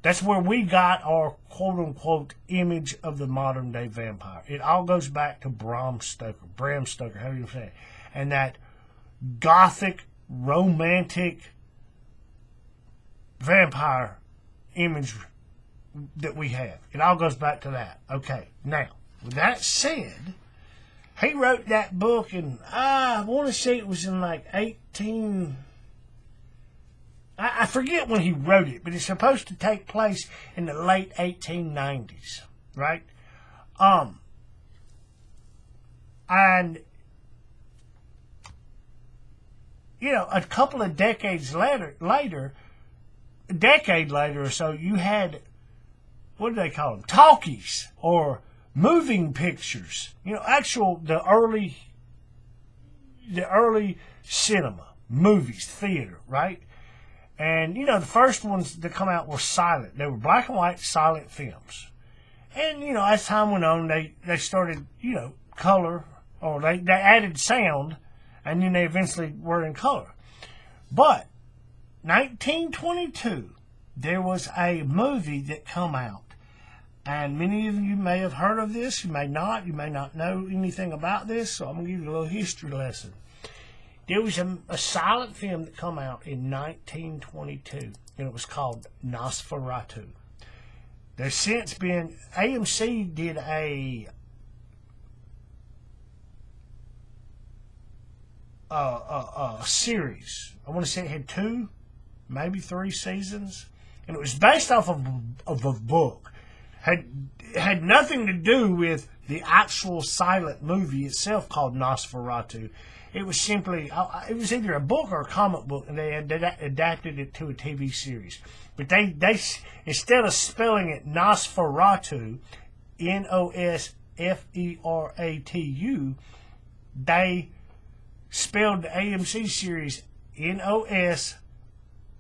that's where we got our quote-unquote image of the modern-day vampire. It all goes back to Bram Stoker, however you say it. And that gothic, romantic vampire image that we have. It all goes back to that. Okay, now, with that said, he wrote that book in, I want to say it was in like I forget when he wrote it, but it's supposed to take place in the late 1890s, right? And, you know, a couple of decades later, a decade later or so, you had, what do they call them? Talkies, or moving pictures. You know, the early cinema, movies, theater, right? And, you know, the first ones that come out were silent. They were black and white silent films. And, you know, as time went on, they started, you know, color, or they added sound, and then they eventually were in color. But 1922, there was a movie that come out. And many of you may have heard of this. You may not. You may not know anything about this. So I'm going to give you a little history lesson. There was a silent film that come out in 1922. And it was called Nosferatu. There's since been... AMC did a series. I want to say it had 2, maybe 3 seasons. And it was based off of a book. Had nothing to do with the actual silent movie itself called Nosferatu. It was simply, it was either a book or a comic book, and they had adapted it to a TV series. But they instead of spelling it Nosferatu, Nosferatu, they spelled the AMC series NOS,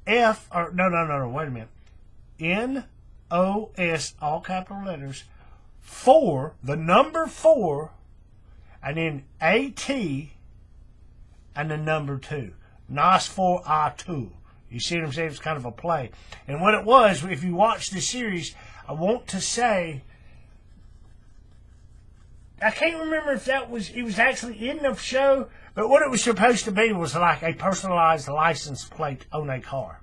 wait a minute, NOS, all capital letters, 4, the number 4, and then AT, and the number 2. NOS4AT2. You see what I'm saying? It's kind of a play. And what it was, if you watch the series, I want to say, I can't remember if it was actually in the show, but what it was supposed to be was like a personalized license plate on a car.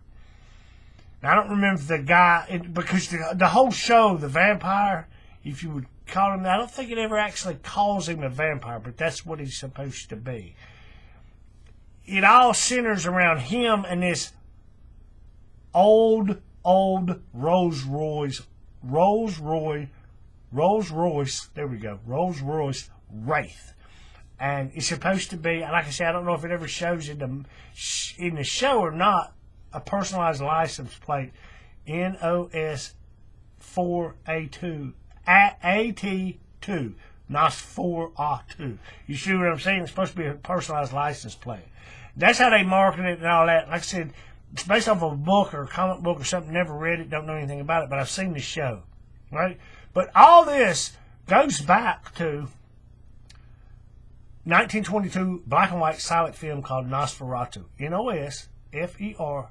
Now, I don't remember the guy, because the whole show, the vampire, if you would call him that, I don't think it ever actually calls him a vampire, but that's what he's supposed to be. It all centers around him and this old Rolls Royce, there we go, Rolls Royce Wraith. And it's supposed to be, like I said, I don't know if it ever shows in the show or not, a personalized license plate, NOS4A2, AT2, NOS4AT2. You see what I'm saying? It's supposed to be a personalized license plate. That's how they market it and all that. Like I said, it's based off of a book or a comic book or something. Never read it, don't know anything about it, but I've seen the show, right? But all this goes back to 1922 black and white silent film called Nosferatu. NOSFERATU.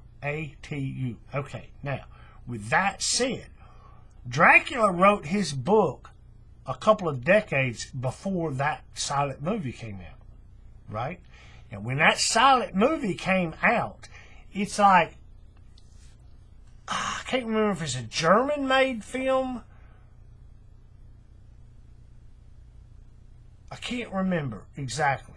Okay, now, with that said, Dracula wrote his book a couple of decades before that silent movie came out, right? And when that silent movie came out, it's like, I can't remember if it's a German-made film. I can't remember exactly.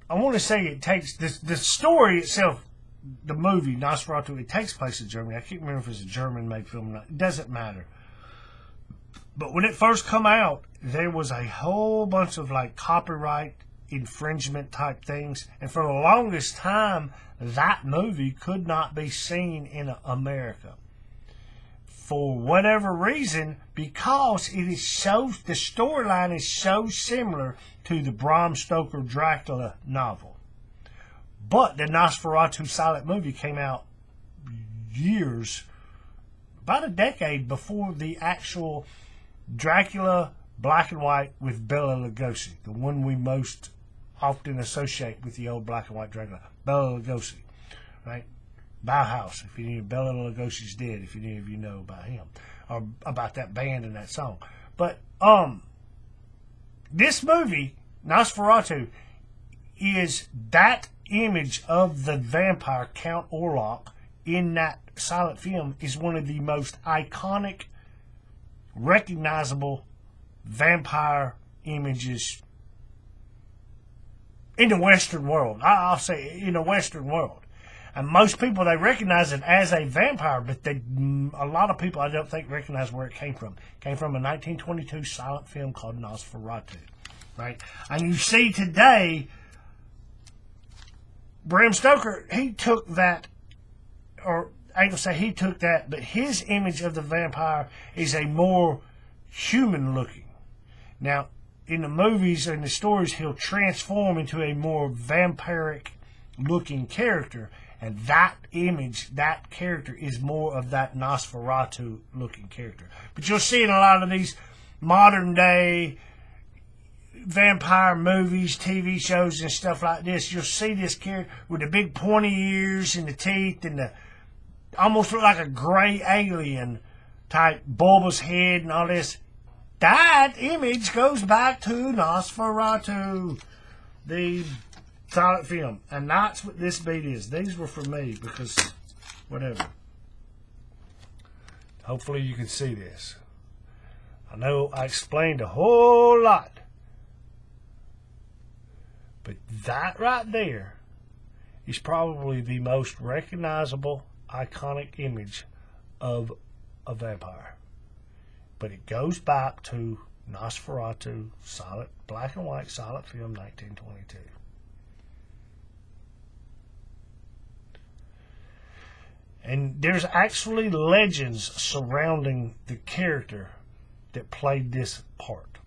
I want to say it takes the story itself, the movie Nosferatu, it takes place in Germany. I can't remember if it's a German-made film or not. It doesn't matter. But when it first come out, there was a whole bunch of like copyright infringement type things, and for the longest time, that movie could not be seen in America for whatever reason, because it is so, the storyline is so similar to the Bram Stoker Dracula novel. But the Nosferatu silent movie came out years, about a decade before the actual Dracula black and white with Bela Lugosi, the one we most often associate with the old black and white Dracula, Bela Lugosi, right? Bauhaus, if any of Bela Lugosi's dead, if any of you know about him, or about that band and that song. But this movie, Nosferatu, is that image of the vampire Count Orlok in that silent film is one of the most iconic, recognizable vampire images in the Western world. I'll say in the Western world. And most people, they recognize it as a vampire, but a lot of people, I don't think, recognize where it came from. It came from a 1922 silent film called Nosferatu, right? And you see today, Bram Stoker, he took that, or I ain't gonna say he took that, but his image of the vampire is a more human looking. Now, in the movies and the stories, he'll transform into a more vampiric looking character, and that image, that character, is more of that Nosferatu looking character. But you'll see in a lot of these modern day vampire movies, TV shows, and stuff like this, you'll see this character with the big pointy ears and the teeth and the almost look like a gray alien type bulbous head and all this. That image goes back to Nosferatu, the silent film. And that's what this bead is. These were for me because whatever. Hopefully you can see this. I know I explained a whole lot. But that right there is probably the most recognizable, iconic image of a vampire. But it goes back to Nosferatu, solid, black and white, silent film, 1922. And there's actually legends surrounding the character that played this part.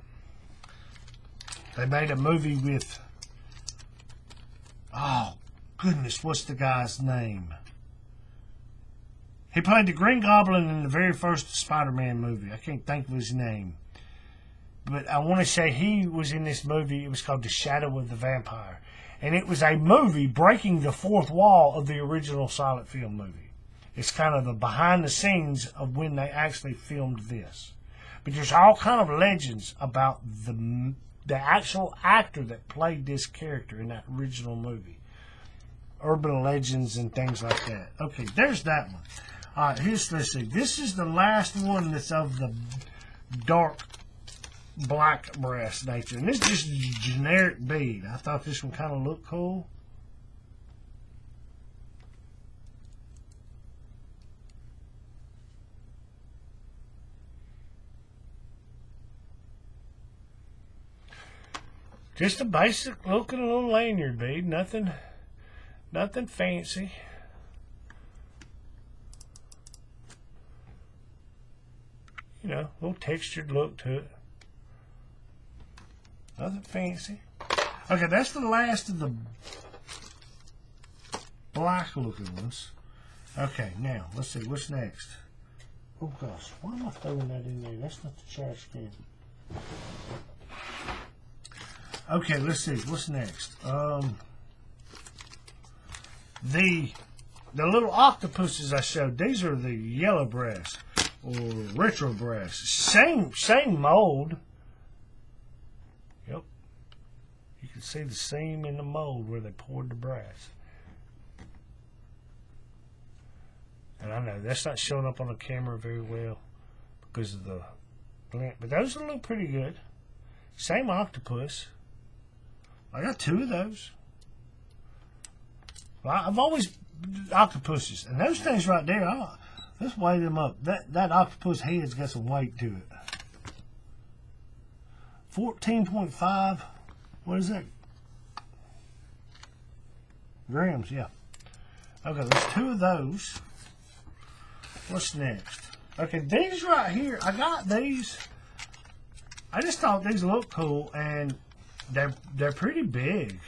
They made a movie with, oh goodness, what's the guy's name? He played the Green Goblin in the very first Spider-Man movie. I can't think of his name. But I want to say he was in this movie. It was called The Shadow of the Vampire. And it was a movie breaking the fourth wall of the original silent film movie. It's kind of the behind the scenes of when they actually filmed this. But there's all kind of legends about the actual actor that played this character in that original movie. Urban legends and things like that. Okay, there's that one. All right, let's see. This is the last one that's of the dark black brass nature. And this is just a generic bead. I thought this one kind of looked cool. Just a basic looking little lanyard bead. Nothing fancy. You know, a little textured look to it. Nothing fancy. Okay, that's the last of the black looking ones. Okay, now, let's see, what's next? Oh gosh, why am I throwing that in there? That's not the trash can. Okay, let's see, what's next? The little octopuses I showed, these are the yellow brass. Or retro brass. Same mold. Yep. You can see the seam in the mold where they poured the brass. And I know that's not showing up on the camera very well because of the glint. But those look pretty good. Same octopus. I got two of those. Well, I've always octopuses. And those things right there, let's weigh them up. That octopus head's got some weight to it. 14.5. What is that? Grams, yeah. Okay, there's two of those. What's next? Okay, these right here, I got these. I just thought these looked cool, and they're pretty big.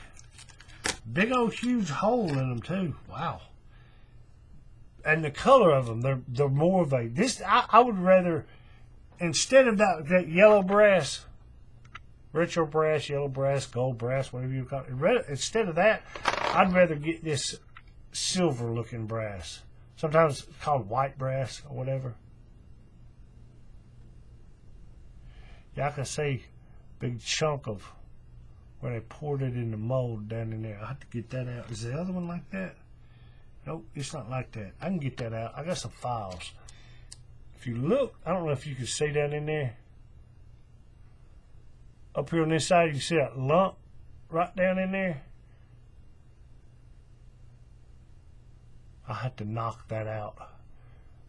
Big old huge hole in them too. Wow. And the color of them, they're more of a, this, I would rather, instead of that yellow brass, retro brass, yellow brass, gold brass, whatever you call it, instead of that, I'd rather get this silver looking brass. Sometimes it's called white brass or whatever. Yeah, I can see a big chunk of where they poured it in the mold down in there. I have to get that out. Is the other one like that? Nope, it's not like that. I can get that out. I got some files. If you look, I don't know if you can see that in there. Up here on this side, you can see that lump right down in there. I had to knock that out.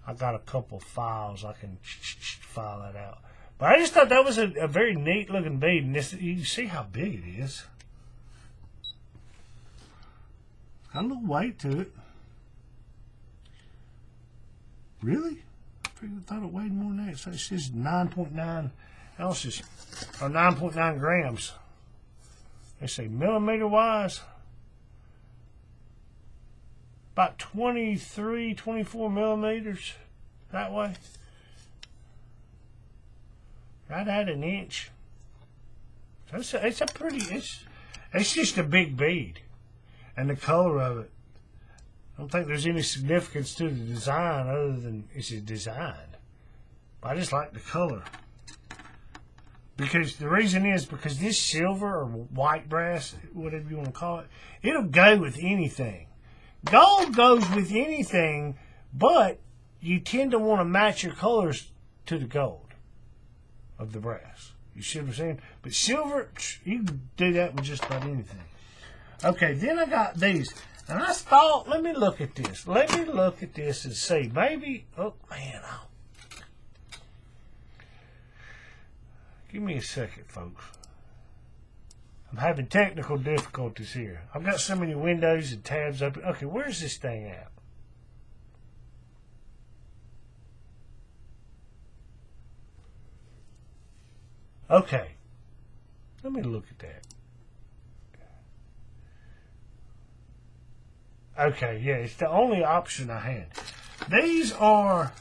I got a couple files. I can file that out. But I just thought that was a very neat looking bead. And this, you can see how big it is. Got a little weight to it. Really? I thought it weighed more than that. So it's just 9.9 ounces, or 9.9 grams. They say millimeter wise, about 23, 24 millimeters that way. Right at an inch. So it's a pretty, it's just a big bead. And the color of it, I don't think there's any significance to the design other than it's a design. But I just like the color. Because the reason is because this silver or white brass, whatever you want to call it, it'll go with anything. Gold goes with anything, but you tend to want to match your colors to the gold of the brass. You see what I'm saying? But silver, you can do that with just about anything. Okay, then I got these. And I thought, let me look at this. Let me look at this and see. Maybe, oh man, give me a second, folks. I'm having technical difficulties here. I've got so many windows and tabs open. Okay, where's this thing at? Okay, let me look at that. Okay, yeah, it's the only option I had. These are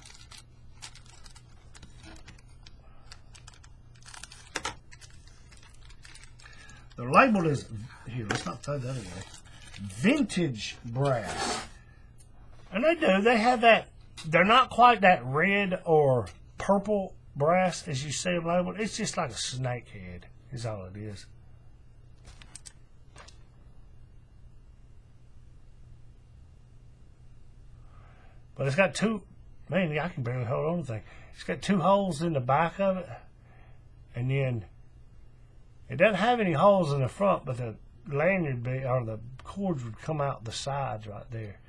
they're labeled as, here, let's not throw that away, vintage brass. And they do, they have that, they're not quite that red or purple brass as you see them labeled. It's just like a snake head is all it is. But it's got two, man, I can barely hold on to the thing. It's got two holes in the back of it. And then it doesn't have any holes in the front, but the lanyard, or the cords would come out the sides right there.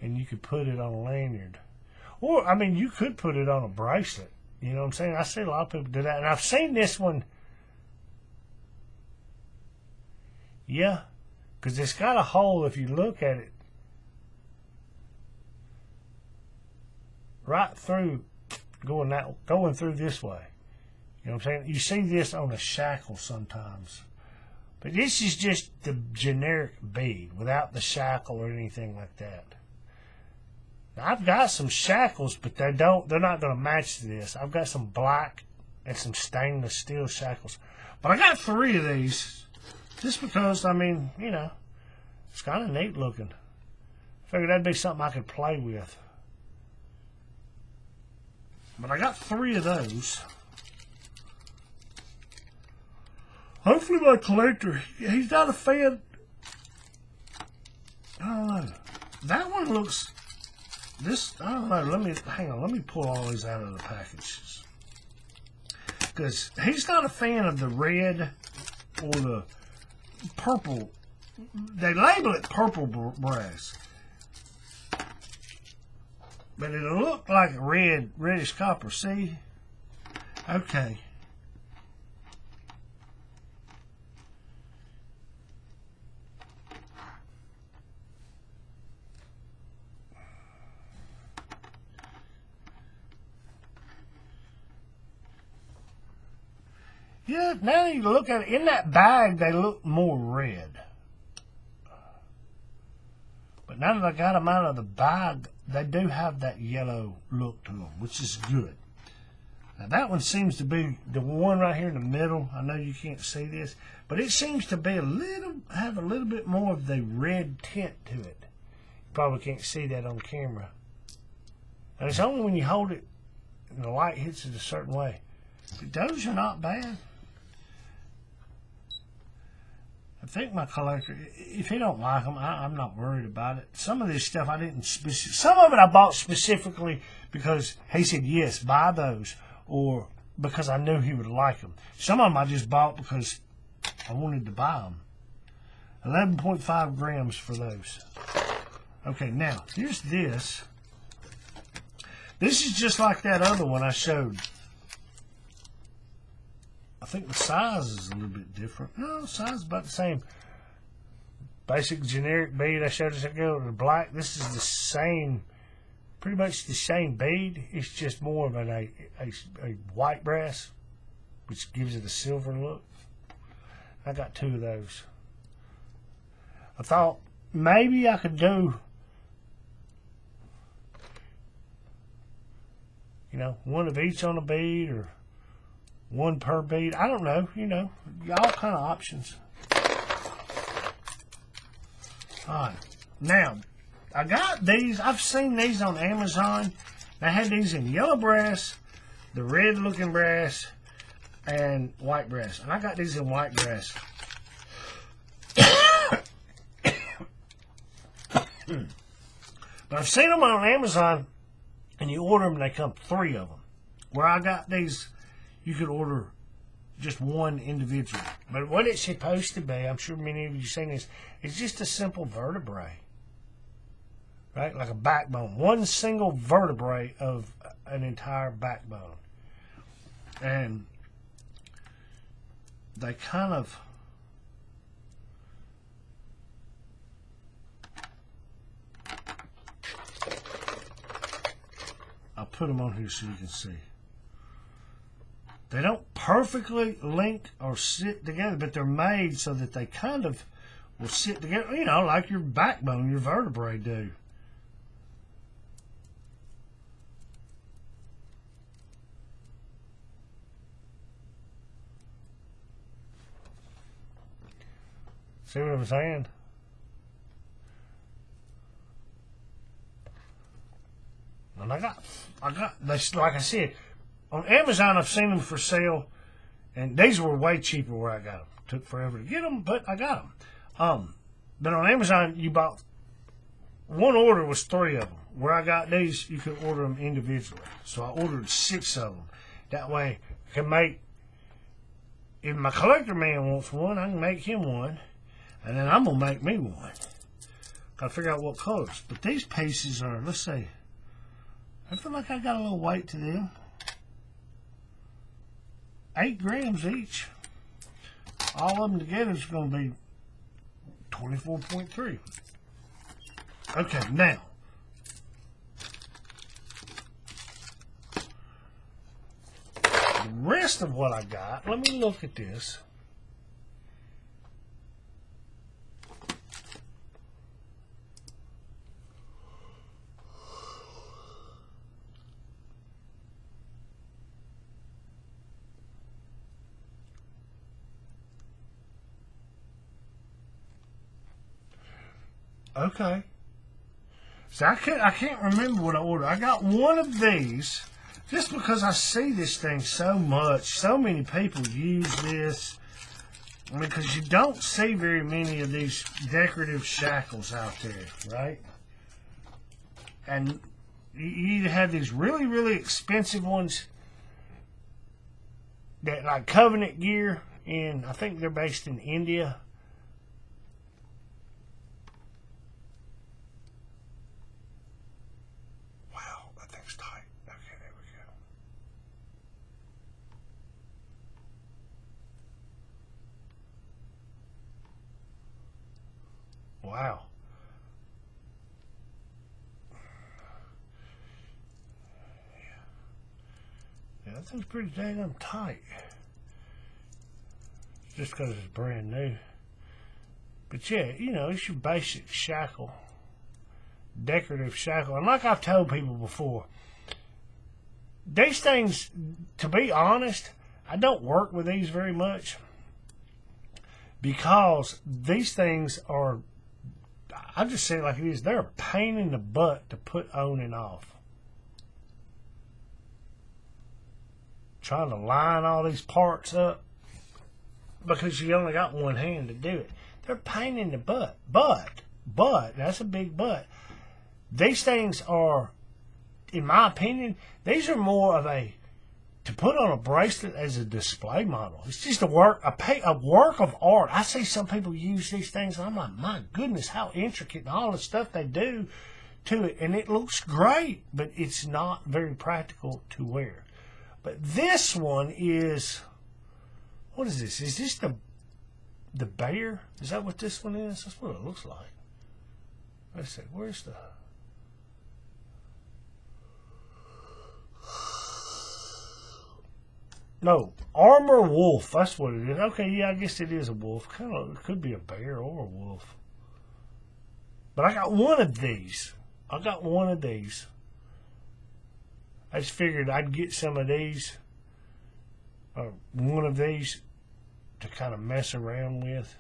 And you could put it on a lanyard. Or, I mean, you could put it on a bracelet. You know what I'm saying? I see a lot of people do that. And I've seen this one. Yeah. Because it's got a hole, if you look at it, right through, going through this way. You know what I'm saying? You see this on a shackle sometimes. But this is just the generic bead without the shackle or anything like that. Now, I've got some shackles, but they're not going to match this. I've got some black and some stainless steel shackles. But I got 3 of these just because, I mean, you know, it's kind of neat looking. I figured that'd be something I could play with. But I got 3 of those. Hopefully my collector, he's not a fan. I don't know. That one looks, I don't know. Hang on. Let me pull all these out of the packages. Because he's not a fan of the red or the purple. They label it purple brass. But it'll look like reddish copper, see? Okay. Yeah, now you look at it, in that bag, they look more red. But now that I got them out of the bag, they do have that yellow look to them, which is good. Now that one seems to be the one right here in the middle. I know you can't see this, but it seems to be have a little bit more of the red tint to it. You probably can't see that on camera. And it's only when you hold it and the light hits it a certain way. But those are not bad. I think my collector, if he don't like them, I'm not worried about it. Some of this stuff I didn't some of it I bought specifically because he said, yes, buy those, or because I knew he would like them. Some of them I just bought because I wanted to buy them. 11.5 grams for those. Okay, now, here's this. This is just like that other one I showed. I think the size is a little bit different. No, the size is about the same. Basic generic bead I showed us ago, the black. This is the same pretty much the same bead. It's just more of a white brass, which gives it a silver look. I got 2 of those. I thought maybe I could do, you know, 1 of each on a bead or 1 per bead. I don't know, you know, all kind of options. Alright, now I got these. I've seen these on Amazon. They had these in yellow brass, the red looking brass, and white brass. And I got these in white brass. But I've seen them on Amazon, and you order them, and they come 3 of them. Where I got these, you could order just 1 individual. But what it's supposed to be, I'm sure many of you have seen this, it's just a simple vertebrae. Right? Like a backbone. 1 single vertebrae of an entire backbone. And they kind of... I'll put them on here so you can see. They don't perfectly link or sit together, but they're made so that they kind of will sit together, you know, like your backbone, your vertebrae do. See what I'm saying? And I got this, like I said, on Amazon I've seen them for sale, and these were way cheaper where I got them. Took forever to get them, but I got them. But on Amazon you bought, 1 order was 3 of them. Where I got these, you could order them individually. So I ordered 6 of them. That way I can make, if my collector man wants one, I can make him one, and then I'm gonna make me one. Gotta figure out what colors. But these pieces are, let's see, I feel like I got a little weight to them. 8 grams each. All of them together is going to be 24.3. Okay, now. The rest of what I got, let me look at this. Okay. So I can't remember what I ordered. I got 1 of these just because I see this thing so much. So many people use this. I mean, because you don't see very many of these decorative shackles out there, right? And you either have these really, really expensive ones that like Covenant Gear, and I think they're based in India. Wow. Yeah, that thing's pretty dang tight. Just because it's brand new. But yeah, you know, it's your basic shackle. Decorative shackle. And like I've told people before, these things, to be honest, I don't work with these very much. Because these things are, I just say it like it is, they're a pain in the butt to put on and off. Trying to line all these parts up because you only got 1 hand to do it. They're a pain in the butt. But, that's a big but. These things are, in my opinion, these are more of a, to put on a bracelet as a display model. It's just a work of art. I see some people use these things, and I'm like, my goodness, how intricate and all the stuff they do to it. And it looks great, but it's not very practical to wear. But this one is, what is this? Is this the bear? Is that what this one is? That's what it looks like. Let's see, where's the, yeah, that's what it looks like. That's what it looks like. Let's see, where's the, what is this? Is this the bear? Is that what this one is? That's what it looks like. Let's see, where's the, what is this? Is this the bear? Is that what this one is? That's what it looks like. Let's see, where's the, No, armor wolf. That's what it is. Okay, yeah, I guess it is a wolf. Kind of, it could be a bear or a wolf. But I got one of these. I just figured I'd get some of these, or one of these, to kind of mess around with.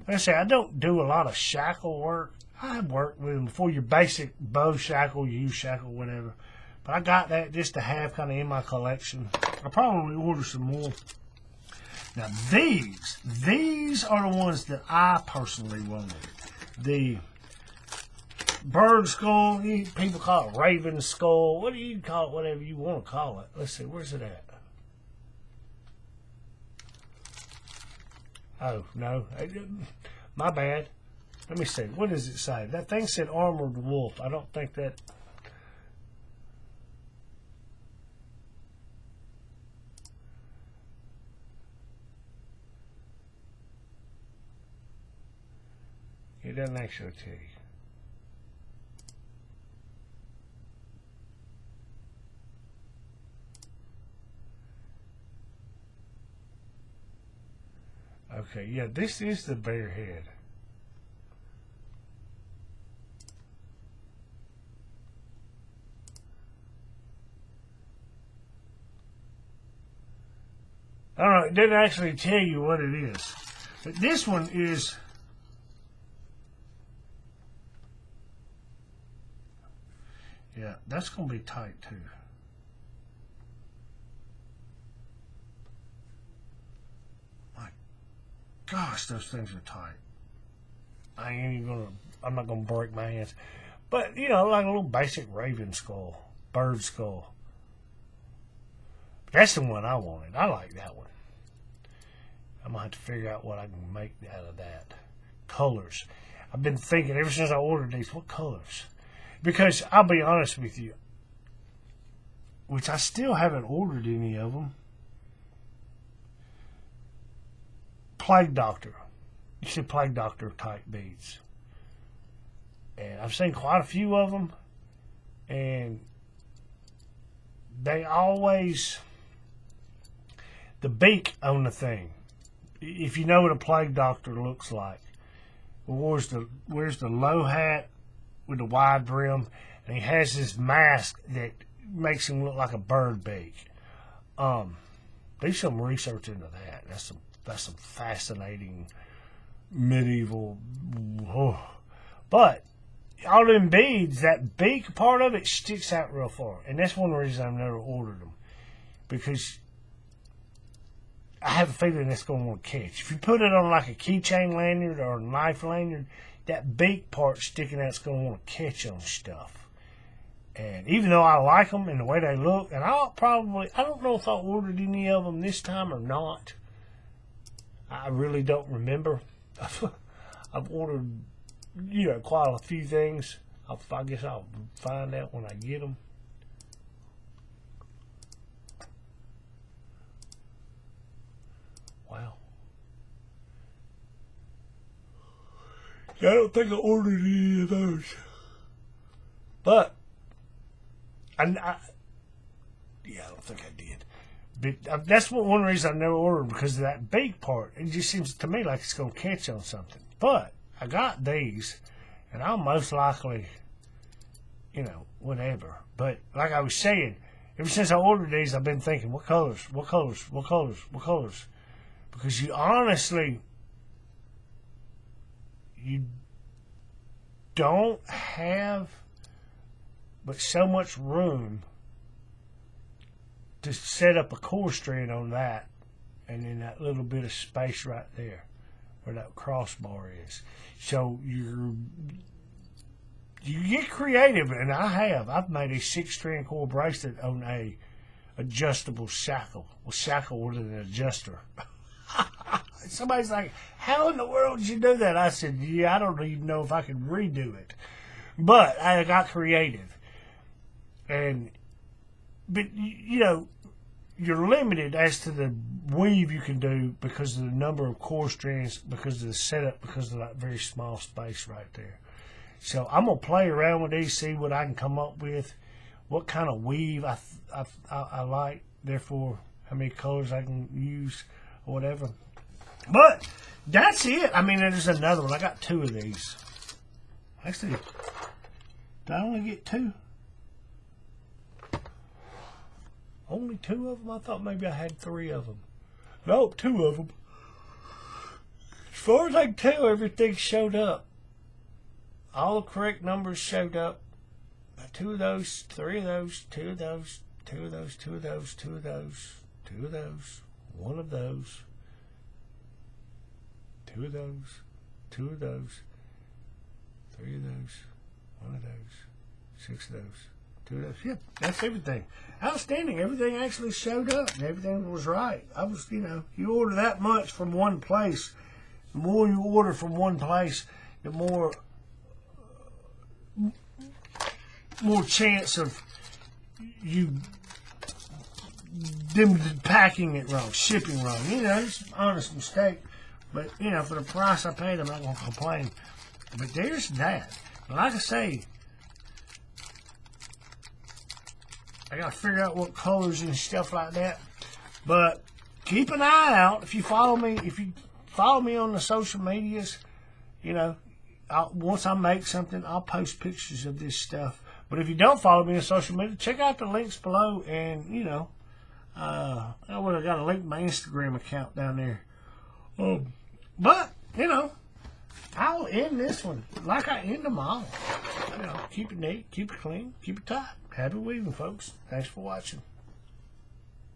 Like I say, I don't do a lot of shackle work. I've worked with them before. Your basic bow shackle, use shackle, whatever. But I got that just to have kind of in my collection. I'll probably order some more. Now these are the ones that I personally wanted. The bird skull, people call it raven skull. What do you call it? Whatever you want to call it. Let's see, where's it at? Oh, no. My bad. Let me see. What does it say? That thing said armored wolf. I don't think that... It doesn't actually tell you. Okay, yeah, this is the bear head. I don't know, it didn't actually tell you what it is. But this one is... Yeah, that's going to be tight too. My gosh, those things are tight. I ain't even gonna, I'm not gonna break my hands. But, you know, like a little basic raven skull, bird skull. That's the one I wanted. I like that one. I'm gonna have to figure out what I can make out of that. Colors. I've been thinking ever since I ordered these, what colors? Because I'll be honest with you, which I still haven't ordered any of them. Plague Doctor. You see Plague Doctor type beads. And I've seen quite a few of them. And they always... The beak on the thing. If you know what a Plague Doctor looks like. Where's the low hat with the wide brim, and he has this mask that makes him look like a bird beak. Do some research into that. That's some fascinating medieval. Oh. But all them beads, that beak part of it sticks out real far, and that's one reason I've never ordered them, because I have a feeling it's going to want to catch. If you put it on like a keychain lanyard or a knife lanyard, that beak part sticking out is going to want to catch on stuff. And even though I like them and the way they look, and I don't know if I ordered any of them this time or not. I really don't remember. I've ordered, quite a few things. I guess I'll find out when I get them. Wow. Yeah, I don't think I ordered any of those. But, I don't think I did. But that's one reason I never ordered, because of that beak part. It just seems to me like it's going to catch on something. But, I got these, and I'll most likely, whatever. But, like I was saying, ever since I ordered these, I've been thinking, what colors? Because you honestly... You don't have but so much room to set up a core strand on that, and then that little bit of space right there where that crossbar is. So you get creative, and I've made a 6-strand core bracelet on a adjustable shackle. Well, shackle with an adjuster. Somebody's like, how in the world did you do that? I said, yeah, I don't even know if I could redo it. But I got creative. But you're limited as to the weave you can do because of the number of core strands, because of the setup, because of that very small space right there. So I'm going to play around with these, see what I can come up with, what kind of weave I like. Therefore, how many colors I can use or whatever. But that's it. I mean, there's another one. I got 2 of these. Actually, did I only get 2? Only 2 of them? I thought maybe I had 3 of them. No, 2 of them. As far as I can tell, everything showed up. All the correct numbers showed up. 2 of those, 3 of those, 2 of those, 2 of those, 2 of those, 2 of those, 2 of those, 1 of those, 2 of those, 2 of those, 3 of those, 1 of those, 6 of those, 2 of those. Yep, that's everything. Outstanding. Everything actually showed up and everything was right. I was, you order that much from one place. The more you order from one place, the more chance of them packing it wrong, shipping wrong. It's an honest mistake. But, for the price I paid, I'm not going to complain. But there's that. Like I say, I got to figure out what colors and stuff like that. But keep an eye out. If you follow me on the social medias, once I make something, I'll post pictures of this stuff. But if you don't follow me on social media, check out the links below. And, I got a link to my Instagram account down there. But, I'll end this one like I end them all. Keep it neat, keep it clean, keep it tight. Happy weaving, folks. Thanks for watching.